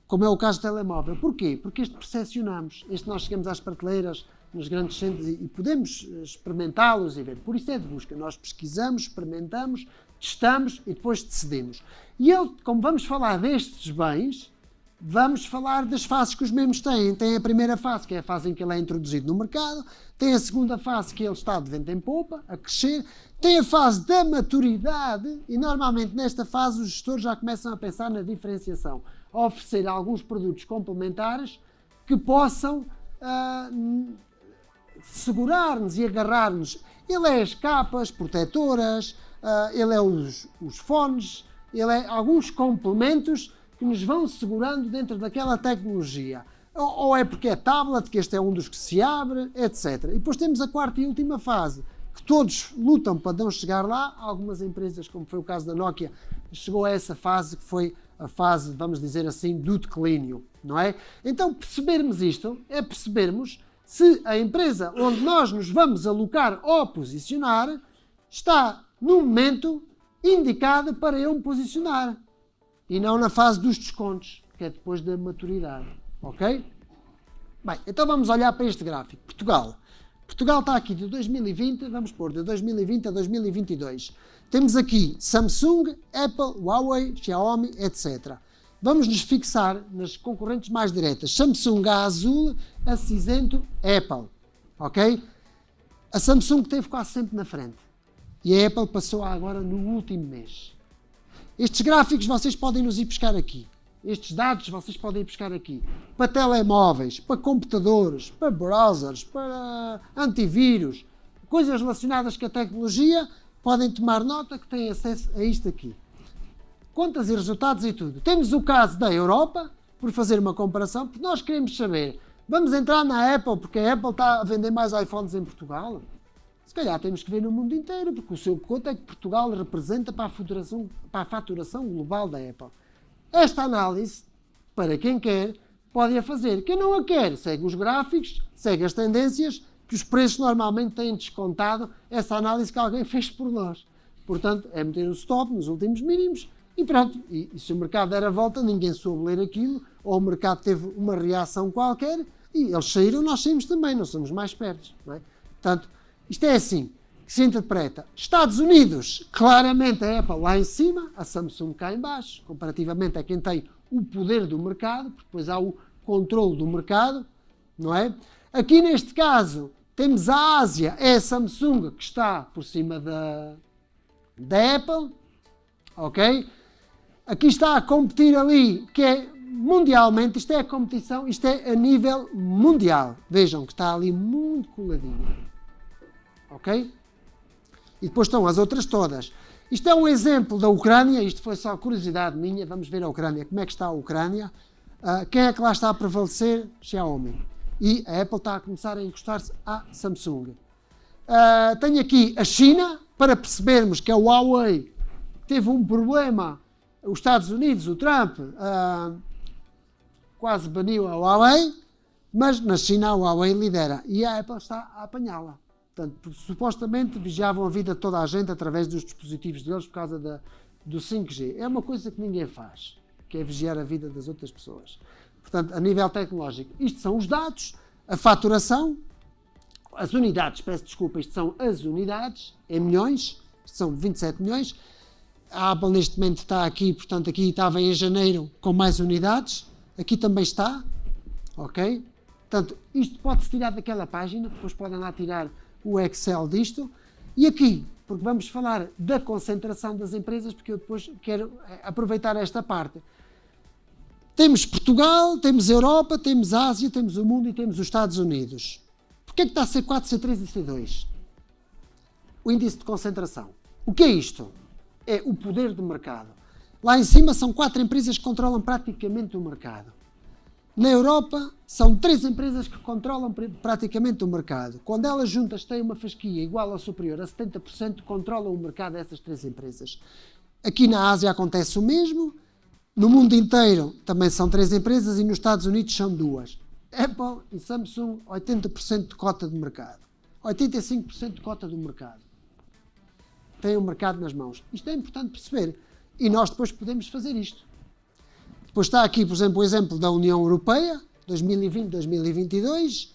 como é o caso do telemóvel. Porquê? Porque este percepcionamos, nós chegamos às prateleiras, nos grandes centros e podemos experimentá-los e ver. Por isso é de busca. Nós pesquisamos, experimentamos, testamos e depois decidimos. E como vamos falar destes bens, vamos falar das fases que os mesmos têm. Tem a primeira fase, que é a fase em que ele é introduzido no mercado. Tem a segunda fase, que ele está de vento em popa, a crescer. Tem a fase da maturidade e, normalmente, nesta fase, os gestores já começam a pensar na diferenciação. A oferecer alguns produtos complementares que possam segurar-nos e agarrar-nos. Ele é as capas protetoras, ele é os fones, ele é alguns complementos que nos vão segurando dentro daquela tecnologia. Ou é porque é tablet, que este é um dos que se abre, etc. E depois temos a quarta e última fase, que todos lutam para não chegar lá. Algumas empresas, como foi o caso da Nokia, chegou a essa fase que foi a fase, vamos dizer assim, do declínio, não é? Então, percebermos isto é percebermos se a empresa onde nós nos vamos alocar ou posicionar está no momento indicado para eu me posicionar. E não na fase dos descontos, que é depois da maturidade. Ok? Bem, então vamos olhar para este gráfico. Portugal. Portugal está aqui de 2020, vamos pôr de 2020 a 2022. Temos aqui Samsung, Apple, Huawei, Xiaomi, etc. Vamos nos fixar nas concorrentes mais diretas. Samsung a azul, a cinzento, Apple. Ok? A Samsung esteve quase sempre na frente. E a Apple passou agora no último mês. Estes gráficos vocês podem nos ir buscar aqui. Estes dados vocês podem ir buscar aqui. Para telemóveis, para computadores, para browsers, para antivírus, coisas relacionadas com a tecnologia, podem tomar nota que têm acesso a isto aqui. Contas e resultados e tudo. Temos o caso da Europa, por fazer uma comparação, porque nós queremos saber, vamos entrar na Apple, porque a Apple está a vender mais iPhones em Portugal? Se calhar temos que ver no mundo inteiro, porque o seu quanto é que Portugal representa para a faturação global da Apple. Esta análise, para quem quer, pode a fazer. Quem não a quer, segue os gráficos, segue as tendências, que os preços normalmente têm descontado essa análise que alguém fez por nós. Portanto, é meter o stop nos últimos mínimos e pronto. E se o mercado der a volta, ninguém soube ler aquilo, ou o mercado teve uma reação qualquer e eles saíram, nós saímos também, nós somos mais espertos. Não é? Portanto, isto é assim que se interpreta. Estados Unidos, claramente a Apple lá em cima, a Samsung cá em baixo, comparativamente a quem tem o poder do mercado, porque depois há o controle do mercado, não é? Aqui neste caso temos a Ásia, é a Samsung que está por cima da Apple, ok? Aqui está a competir ali, que é mundialmente, isto é a competição, isto é a nível mundial. Vejam que está ali muito coladinho, ok? E depois estão as outras todas. Isto é um exemplo da Ucrânia, isto foi só curiosidade minha, vamos ver a Ucrânia, como é que está a Ucrânia. Quem é que lá está a prevalecer? Xiaomi. E a Apple está a começar a encostar-se à Samsung. Tenho aqui a China, para percebermos que a Huawei teve um problema. Os Estados Unidos, o Trump, quase baniu a Huawei, mas na China a Huawei lidera e a Apple está a apanhá-la. Portanto, supostamente vigiavam a vida de toda a gente através dos dispositivos deles por causa do 5G. É uma coisa que ninguém faz, que é vigiar a vida das outras pessoas. Portanto, a nível tecnológico, isto são os dados, a faturação, as unidades, peço desculpa, isto são as unidades, em milhões, isto são 27 milhões. A Apple neste momento está aqui, portanto aqui estava em janeiro com mais unidades, aqui também está, ok? Portanto, isto pode-se tirar daquela página, depois podem lá tirar o Excel disto, e aqui, porque vamos falar da concentração das empresas, porque eu depois quero aproveitar esta parte. Temos Portugal, temos Europa, temos Ásia, temos o mundo e temos os Estados Unidos. Porquê é que está C4, C3 e C2? O índice de concentração. O que é isto? É o poder do mercado. Lá em cima são 4 empresas que controlam praticamente o mercado. Na Europa são 3 empresas que controlam praticamente o mercado. Quando elas juntas têm uma fasquia igual ou superior a 70%, controlam o mercado dessas 3 empresas. Aqui na Ásia acontece o mesmo. No mundo inteiro também são 3 empresas e nos Estados Unidos são 2. Apple e Samsung, 80% de cota de mercado. 85% de cota do mercado. Têm o mercado nas mãos. Isto é importante perceber. E nós depois podemos fazer isto. Depois está aqui, por exemplo, o exemplo da União Europeia, 2020-2022.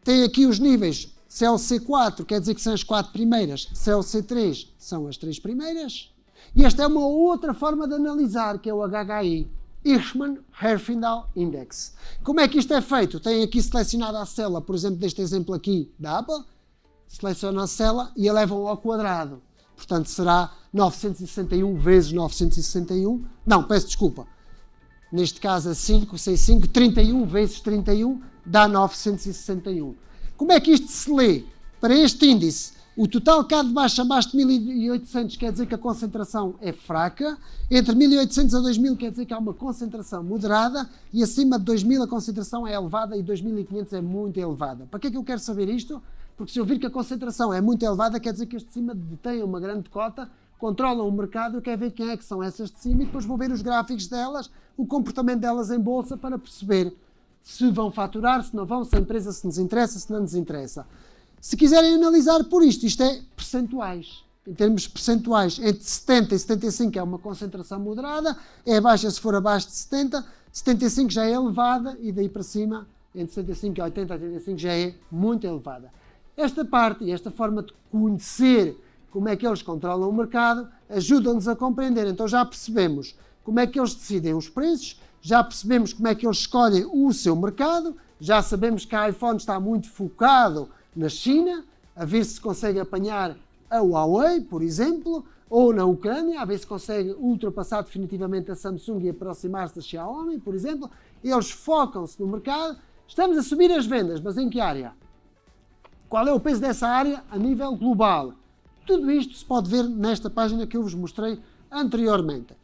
Tem aqui os níveis CLC4, quer dizer que são as 4 primeiras. CLC3 são as 3 primeiras. E esta é uma outra forma de analisar, que é o HHI. Hirschman-Herfindahl Index. Como é que isto é feito? Tem aqui selecionada a célula, por exemplo, deste exemplo aqui da Apple. Seleciona a célula e eleva-o ao quadrado. Portanto, será 961 vezes 961. Não, peço desculpa. Neste caso, 565, 31 vezes 31 dá 961. Como é que isto se lê? Para este índice, o total cá de baixo abaixo de 1800 quer dizer que a concentração é fraca, entre 1800 a 2000 quer dizer que há uma concentração moderada e acima de 2000 a concentração é elevada e 2500 é muito elevada. Para que é que eu quero saber isto? Porque se eu vir que a concentração é muito elevada, quer dizer que este de cima detém uma grande cota, controlam o mercado, eu quero ver quem é que são essas de cima e depois vou ver os gráficos delas, o comportamento delas em bolsa para perceber se vão faturar, se não vão, se a empresa se nos interessa, se não nos interessa. Se quiserem analisar por isto é percentuais. Em termos percentuais, entre 70 e 75 é uma concentração moderada, é baixa se for abaixo de 70, 75 já é elevada e daí para cima, entre 75 e 80, 85 já é muito elevada. Esta parte e esta forma de conhecer como é que eles controlam o mercado ajuda-nos a compreender. Então já percebemos como é que eles decidem os preços, já percebemos como é que eles escolhem o seu mercado, já sabemos que a iPhone está muito focado na China, a ver se consegue apanhar a Huawei, por exemplo, ou na Ucrânia, a ver se consegue ultrapassar definitivamente a Samsung e aproximar-se da Xiaomi, por exemplo. Eles focam-se no mercado. Estamos a subir as vendas, mas em que área? Qual é o peso dessa área a nível global? Tudo isto se pode ver nesta página que eu vos mostrei anteriormente.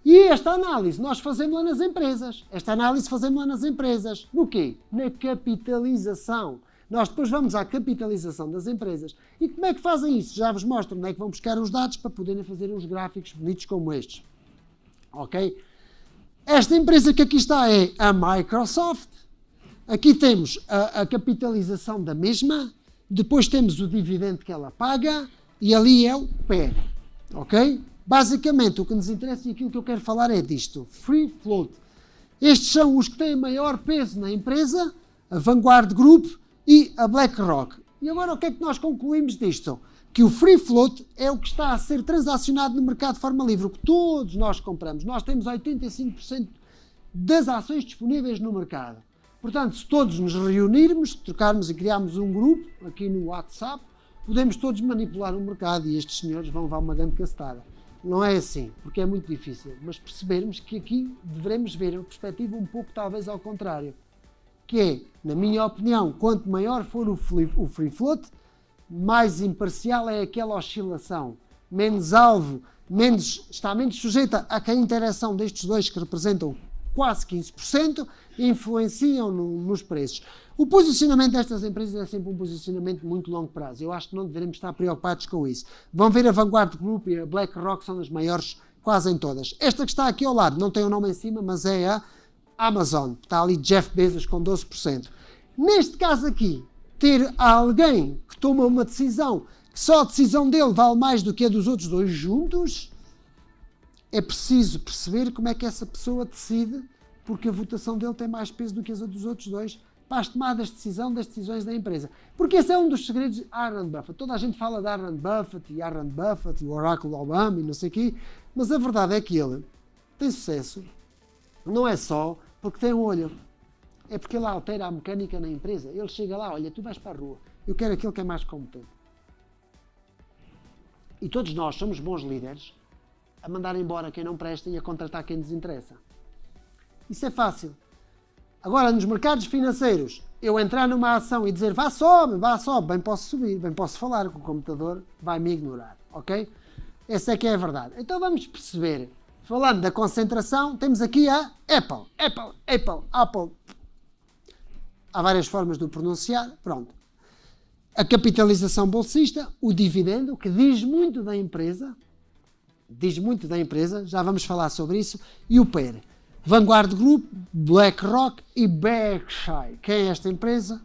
E esta análise nós fazemos-la nas empresas. Esta análise fazemos-la nas empresas. No quê? Na capitalização. Nós depois vamos à capitalização das empresas. E como é que fazem isso? Já vos mostro onde é que vão buscar os dados para poderem fazer uns gráficos bonitos como estes. Ok? Esta empresa que aqui está é a Microsoft. Aqui temos a capitalização da mesma, depois temos o dividendo que ela paga e ali é o PER. Ok? Basicamente, o que nos interessa e aquilo que eu quero falar é disto. Free Float. Estes são os que têm maior peso na empresa, a Vanguard Group e a BlackRock. E agora o que é que nós concluímos disto? Que o Free Float é o que está a ser transacionado no mercado de forma livre, o que todos nós compramos. Nós temos 85% das ações disponíveis no mercado. Portanto, se todos nos reunirmos, trocarmos e criarmos um grupo aqui no WhatsApp, podemos todos manipular o mercado e estes senhores vão levar uma grande castada. Não é assim, porque é muito difícil, mas percebermos que aqui devemos ver a perspectiva um pouco talvez ao contrário, que é, na minha opinião, quanto maior for o free float, mais imparcial é aquela oscilação, menos alvo, está menos sujeita a que a interação destes dois que representam quase 15% influenciam nos preços. O posicionamento destas empresas é sempre um posicionamento muito longo prazo. Eu acho que não devemos estar preocupados com isso. Vão ver a Vanguard Group e a BlackRock são as maiores quase em todas. Esta que está aqui ao lado, não tem o nome em cima, mas é a Amazon. Está ali Jeff Bezos com 12%. Neste caso aqui, ter alguém que toma uma decisão, que só a decisão dele vale mais do que a dos outros dois juntos, é preciso perceber como é que essa pessoa decide, porque a votação dele tem mais peso do que a dos outros dois para as tomadas de decisão das decisões da empresa. Porque esse é um dos segredos de Warren Buffett. Toda a gente fala de Warren Buffett e o Oráculo Obama e não sei o quê, mas a verdade é que ele tem sucesso, não é só porque tem um olho, é porque ele altera a mecânica na empresa. Ele chega lá, olha, tu vais para a rua, eu quero aquele que é mais competente. E todos nós somos bons líderes a mandar embora quem não presta e a contratar quem nos interessa. Isso é fácil. Agora, nos mercados financeiros, eu entrar numa ação e dizer vá sobe, bem posso subir, bem posso falar, que o computador vai me ignorar, ok? Essa é que é a verdade. Então vamos perceber, falando da concentração, temos aqui a Apple. Há várias formas de o pronunciar, pronto. A capitalização bolsista, o dividendo, que diz muito da empresa, já vamos falar sobre isso, e o PER. Vanguard Group, BlackRock e Berkshire. Quem é esta empresa?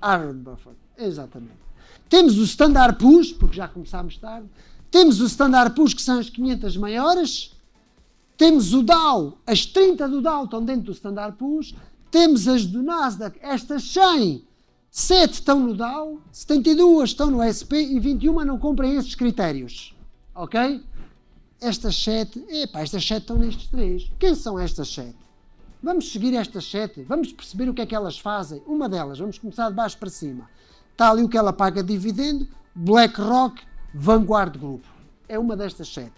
Warren Buffett. Exatamente. Temos o Standard Poor's, porque já começámos tarde. Temos o Standard Poor's, que são as 500 maiores. Temos o Dow, as 30 do Dow estão dentro do Standard Poor's. Temos as do Nasdaq, estas 100. 7 estão no Dow, 72 estão no SP e 21 não cumprem esses critérios. Ok? Estas 7 estão nestes 3. Quem são estas 7? Vamos seguir estas 7, vamos perceber o que é que elas fazem. Uma delas, vamos começar de baixo para cima. Está ali o que ela paga de dividendo, BlackRock, Vanguard Group. É uma destas 7.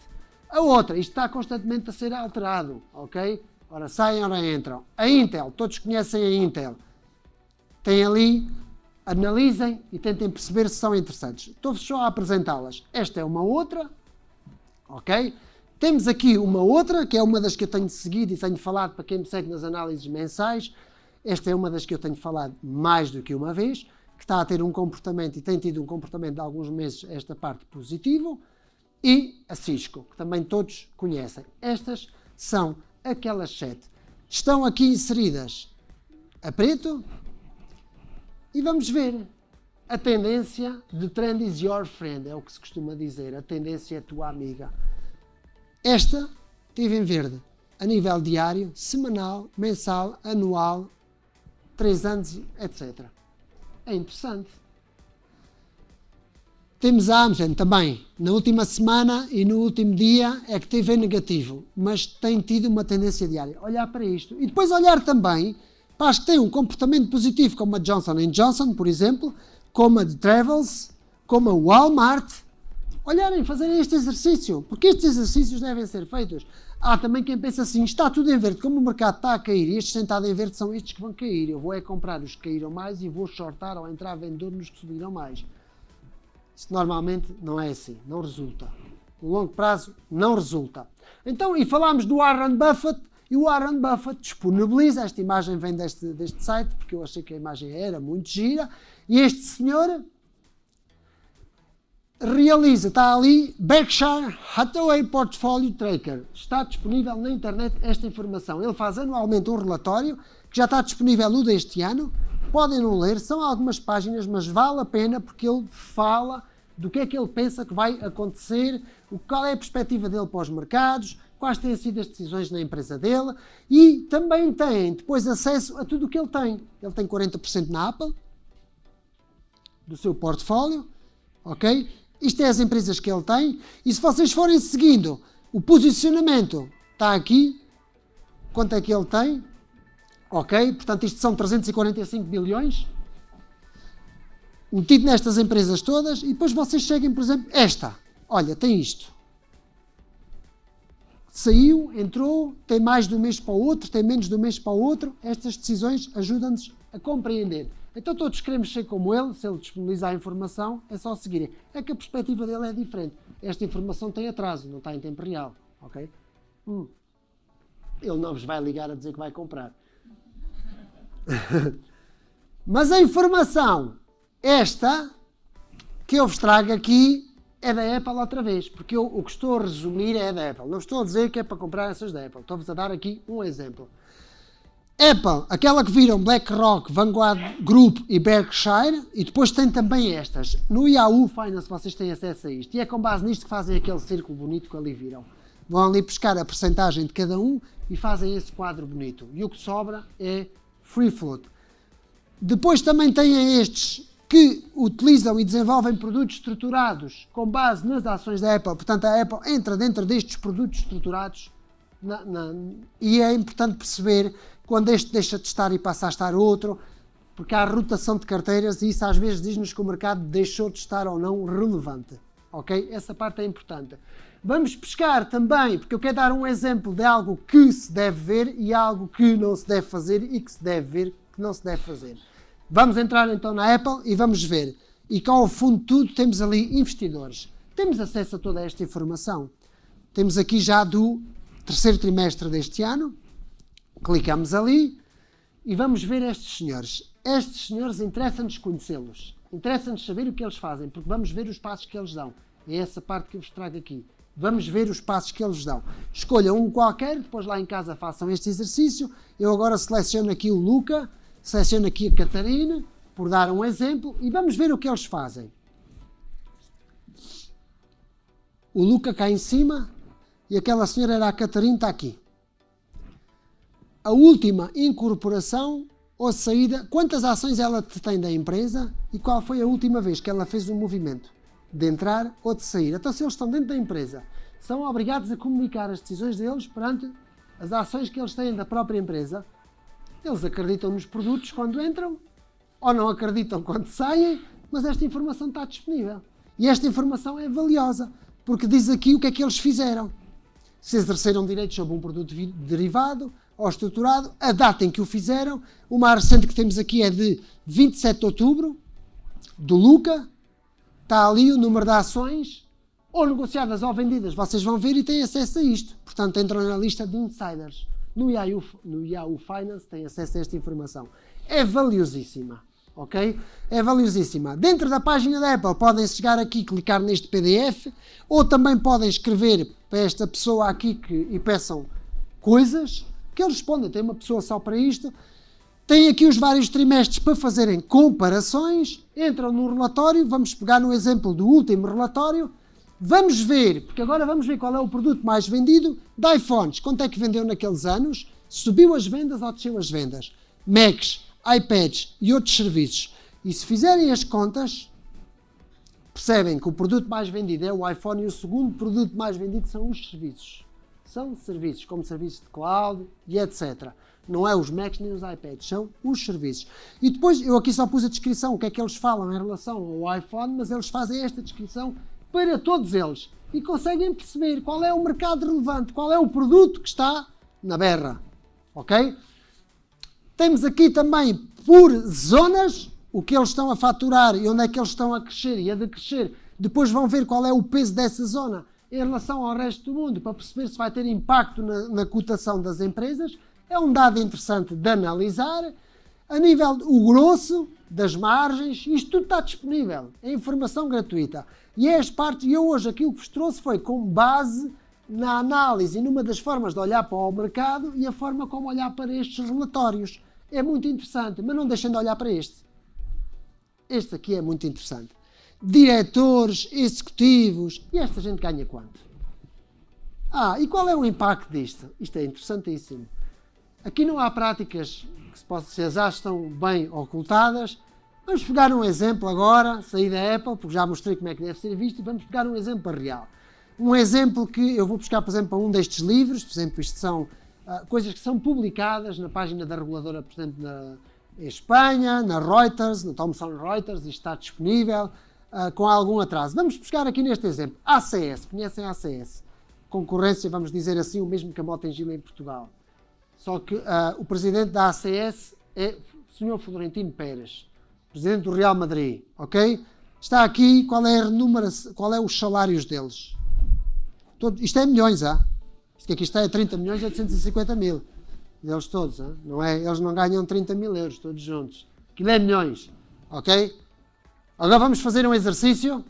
A outra, isto está constantemente a ser alterado, ok? Ora saem, ora entram. A Intel, todos conhecem a Intel. Tem ali, analisem e tentem perceber se são interessantes. Estou só a apresentá-las. Esta é uma outra. Ok? Temos aqui uma outra, que é uma das que eu tenho seguido e tenho falado para quem me segue nas análises mensais. Esta é uma das que eu tenho falado mais do que uma vez, que está a ter um comportamento e tem tido um comportamento de alguns meses esta parte positivo. E a Cisco, que também todos conhecem. Estas são aquelas 7. Estão aqui inseridas a preto e vamos ver. A tendência, the trend is your friend, é o que se costuma dizer. A tendência é tua amiga. Esta teve em verde a nível diário, semanal, mensal, anual, 3 anos, etc. É interessante. Temos a Amgen também, na última semana e no último dia é que teve em negativo, mas tem tido uma tendência diária. Olhar para isto e depois olhar também para as que têm um comportamento positivo, como a Johnson & Johnson, por exemplo, como a de Travels, como a Walmart, olharem, fazerem este exercício, porque estes exercícios devem ser feitos. Há também quem pensa assim, está tudo em verde, como o mercado está a cair, e estes sentados em verde são estes que vão cair, eu vou comprar os que caíram mais e vou shortar ou entrar vendedor nos que subiram mais. Isso normalmente não é assim, não resulta. No longo prazo, não resulta. Então, e falámos do Warren Buffett, e o Warren Buffett disponibiliza, esta imagem vem deste site, porque eu achei que a imagem era muito gira, e este senhor realiza, está ali, Berkshire Hathaway Portfolio Tracker. Está disponível na internet esta informação. Ele faz anualmente um relatório que já está disponível o deste ano. Podem não ler, são algumas páginas, mas vale a pena porque ele fala do que é que ele pensa que vai acontecer, qual é a perspectiva dele para os mercados, quais têm sido as decisões na empresa dele e também tem depois acesso a tudo o que ele tem. Ele tem 40% na Apple, do seu portfólio, ok? Isto é as empresas que ele tem e se vocês forem seguindo o posicionamento, está aqui, quanto é que ele tem, ok? Portanto, isto são 345 bilhões, metido nestas empresas todas, e depois vocês cheguem, por exemplo, esta. Olha, tem isto. Saiu, entrou, tem mais de um mês para o outro, tem menos de um mês para o outro. Estas decisões ajudam-nos a compreender. Então todos queremos ser como ele, se ele disponibilizar a informação, é só seguirem. É que a perspectiva dele é diferente. Esta informação tem atraso, não está em tempo real. Ok? Ele não vos vai ligar a dizer que vai comprar. Mas a informação esta que eu vos trago aqui é da Apple outra vez, porque o que estou a resumir é da Apple. Não estou a dizer que é para comprar essas da Apple. Estou-vos a dar aqui um exemplo. Apple, aquela que viram BlackRock, Vanguard Group e Berkshire, e depois tem também estas. No Yahoo Finance vocês têm acesso a isto. E é com base nisto que fazem aquele círculo bonito que ali viram. Vão ali buscar a percentagem de cada um e fazem esse quadro bonito. E o que sobra é free float. Depois também têm estes que utilizam e desenvolvem produtos estruturados com base nas ações da Apple. Portanto, a Apple entra dentro destes produtos estruturados e é importante perceber quando este deixa de estar e passa a estar outro, porque há rotação de carteiras e isso às vezes diz-nos que o mercado deixou de estar ou não relevante. Ok? Essa parte é importante. Vamos pescar também, porque eu quero dar um exemplo de algo que se deve ver e algo que não se deve fazer e que se deve ver que não se deve fazer. Vamos entrar então na Apple e vamos ver. E cá ao fundo de tudo temos ali investidores. Temos acesso a toda esta informação. Temos aqui já do terceiro trimestre deste ano. Clicamos ali e vamos ver estes senhores. Estes senhores interessa-nos conhecê-los. Interessa-nos saber o que eles fazem, porque vamos ver os passos que eles dão. É essa parte que eu vos trago aqui. Vamos ver os passos que eles dão. Escolham um qualquer, depois lá em casa façam este exercício. Eu agora seleciono aqui o Luca. Seleciono aqui a Catarina, por dar um exemplo, e vamos ver o que eles fazem. O Luca cá em cima e aquela senhora era a Catarina, está aqui. A última incorporação ou saída, quantas ações ela tem da empresa e qual foi a última vez que ela fez um movimento de entrar ou de sair. Então, se eles estão dentro da empresa, são obrigados a comunicar as decisões deles perante as ações que eles têm da própria empresa. Eles acreditam nos produtos quando entram ou não acreditam quando saem, mas esta informação está disponível. E esta informação é valiosa, porque diz aqui o que é que eles fizeram. Se exerceram direitos sobre um produto derivado ou estruturado, a data em que o fizeram. Uma recente que temos aqui é de 27 de outubro, do Luca. Está ali o número de ações, ou negociadas ou vendidas. Vocês vão ver e têm acesso a isto. Portanto, entram na lista de insiders. No Yahoo Finance tem acesso a esta informação. É valiosíssima, ok? É valiosíssima. Dentro da página da Apple podem chegar aqui e clicar neste PDF, ou também podem escrever para esta pessoa aqui e peçam coisas, que eles respondem. Tem uma pessoa só para isto. Tem aqui os vários trimestres para fazerem comparações. Entram no relatório, vamos pegar no exemplo do último relatório. Vamos ver, porque agora vamos ver qual é o produto mais vendido de iPhones. Quanto é que vendeu naqueles anos? Subiu as vendas ou desceu as vendas? Macs, iPads e outros serviços. E se fizerem as contas, percebem que o produto mais vendido é o iPhone e o segundo produto mais vendido são os serviços. São serviços, como serviços de cloud e etc. Não é os Macs nem os iPads, são os serviços. E depois, eu aqui só pus a descrição, o que é que eles falam em relação ao iPhone, mas eles fazem esta descrição para todos eles e conseguem perceber qual é o mercado relevante, qual é o produto que está na berra, ok? Temos aqui também por zonas o que eles estão a faturar e onde é que eles estão a crescer e a decrescer. Depois vão ver qual é o peso dessa zona em relação ao resto do mundo para perceber se vai ter impacto na cotação das empresas. É um dado interessante de analisar. A nível do grosso das margens, isto tudo está disponível, é informação gratuita. E é as partes, e eu hoje aquilo que vos trouxe foi com base na análise e numa das formas de olhar para o mercado e a forma como olhar para estes relatórios. É muito interessante, mas não deixem de olhar para este. Este aqui é muito interessante. Diretores, executivos, e esta gente ganha quanto? E qual é o impacto disto? Isto é interessantíssimo. Aqui não há práticas que se as acham bem ocultadas. Vamos pegar um exemplo agora, sair da Apple, porque já mostrei como é que deve ser visto, e vamos pegar um exemplo real. Um exemplo que eu vou buscar, por exemplo, para um destes livros, por exemplo, isto são coisas que são publicadas na página da reguladora, por exemplo, em Espanha, na Reuters, na Thomson Reuters, isto está disponível, com algum atraso. Vamos buscar aqui neste exemplo, ACS, conhecem a ACS? Concorrência, vamos dizer assim, o mesmo que a Mota-Engil em Portugal. Só que o presidente da ACS é o Sr. Florentino Pérez, presidente do Real Madrid, ok? Está aqui, qual é os salários deles? Isto é milhões, Isto que aqui está é 30 milhões e 850 mil. Deles todos, não é? Eles não ganham 30 mil euros, todos juntos. Aquilo é milhões, ok? Agora vamos fazer um exercício.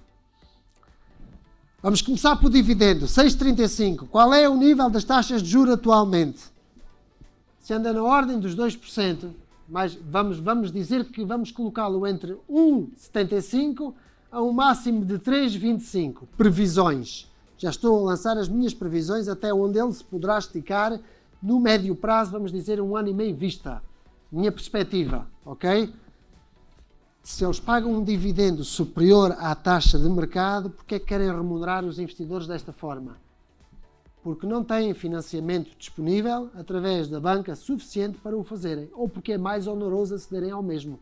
Vamos começar por dividendo. 6,35. Qual é o nível das taxas de juros atualmente? Se anda na ordem dos 2%, mas vamos dizer que vamos colocá-lo entre 1,75 a um máximo de 3,25. Previsões. Já estou a lançar as minhas previsões até onde ele se poderá esticar no médio prazo, vamos dizer 1 ano e meio vista. Minha perspectiva, ok? Se eles pagam um dividendo superior à taxa de mercado, porque é que querem remunerar os investidores desta forma? Porque não têm financiamento disponível através da banca suficiente para o fazerem, ou porque é mais oneroso acederem ao mesmo.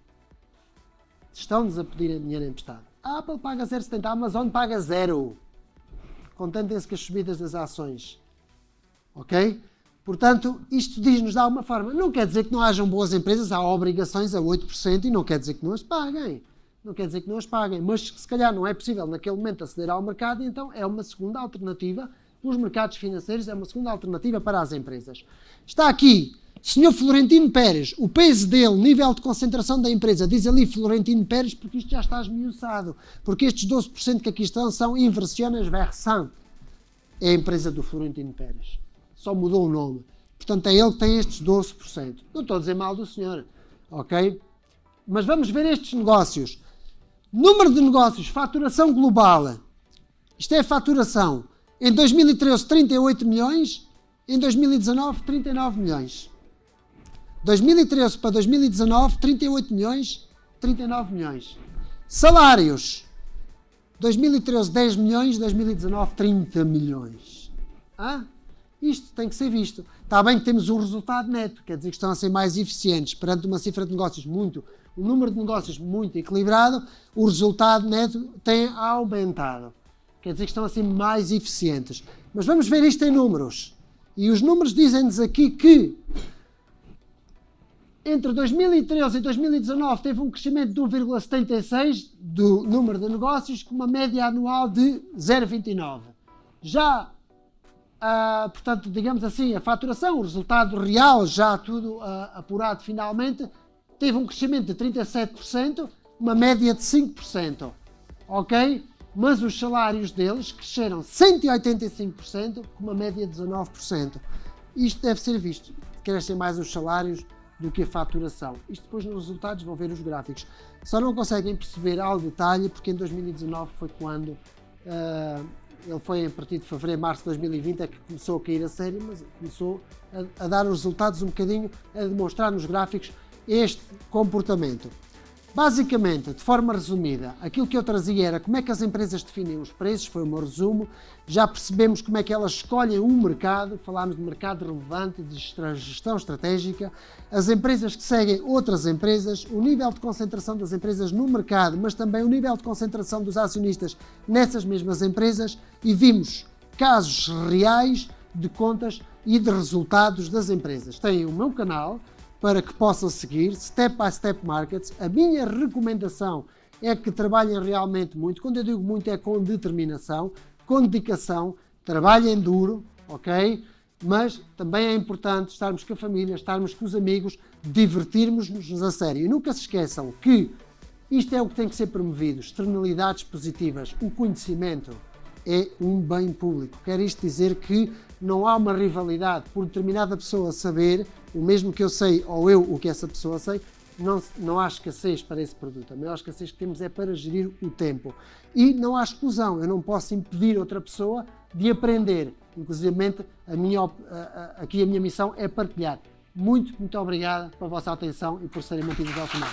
Estão-nos a pedir dinheiro emprestado. A Apple paga 0,70, a Amazon paga 0. Contentem-se com as subidas das ações. Ok? Portanto, isto diz-nos de alguma forma. Não quer dizer que não hajam boas empresas, há obrigações a 8% e não quer dizer que não as paguem. Não quer dizer que não as paguem, mas se calhar não é possível naquele momento aceder ao mercado, então é uma segunda alternativa. Os mercados financeiros é uma segunda alternativa para as empresas. Está aqui, Sr. Florentino Pérez, o peso dele, nível de concentração da empresa, diz ali Florentino Pérez porque isto já está esmiuçado, porque estes 12% que aqui estão são Inversiones Versant, é a empresa do Florentino Pérez, só mudou o nome, portanto é ele que tem estes 12%. Não estou a dizer mal do senhor, ok? Mas vamos ver estes negócios. Número de negócios, faturação global, isto é a faturação. Em 2013, 38 milhões. Em 2019, 39 milhões. 2013 para 2019, 38 milhões, 39 milhões. Salários. 2013, 10 milhões. 2019, 30 milhões. Isto tem que ser visto. Está bem que temos um resultado neto, quer dizer que estão a ser mais eficientes. Perante uma cifra de negócios um número de negócios muito equilibrado, o resultado neto tem aumentado. Quer dizer que estão a ser mais eficientes. Mas vamos ver isto em números. E os números dizem-nos aqui que entre 2013 e 2019 teve um crescimento de 1,76 do número de negócios, com uma média anual de 0,29. Já, portanto, digamos assim, a faturação, o resultado real, já tudo apurado finalmente, teve um crescimento de 37%, uma média de 5%. Ok? Mas os salários deles cresceram 185%, com uma média de 19%. Isto deve ser visto. Crescem mais os salários do que a faturação. Isto depois nos resultados vão ver os gráficos. Só não conseguem perceber ao detalhe porque em 2019 foi quando ele foi a partir de fevereiro, março de 2020 é que começou a cair a sério, mas começou a dar os resultados um bocadinho, a demonstrar nos gráficos este comportamento. Basicamente, de forma resumida, aquilo que eu trazia era como é que as empresas definem os preços, foi o meu resumo. Já percebemos como é que elas escolhem um mercado, falámos de mercado relevante, de gestão estratégica, as empresas que seguem outras empresas, o nível de concentração das empresas no mercado, mas também o nível de concentração dos acionistas nessas mesmas empresas e vimos casos reais de contas e de resultados das empresas. Têm o meu canal para que possam seguir, Step by Step Markets. A minha recomendação é que trabalhem realmente muito. Quando eu digo muito é com determinação, com dedicação, trabalhem duro, ok? Mas também é importante estarmos com a família, estarmos com os amigos, divertirmos-nos a sério. E nunca se esqueçam que Isto é o que tem que ser promovido, externalidades positivas. O conhecimento é um bem público. Quer isto dizer que não há uma rivalidade por determinada pessoa saber o mesmo que eu sei ou eu o que essa pessoa sei. Não há escassez para esse produto. A maior escassez que temos é para gerir o tempo. E não há exclusão. Eu não posso impedir outra pessoa de aprender. Inclusive, aqui a minha missão é partilhar. Muito obrigado pela vossa atenção e por serem mantidos ao final.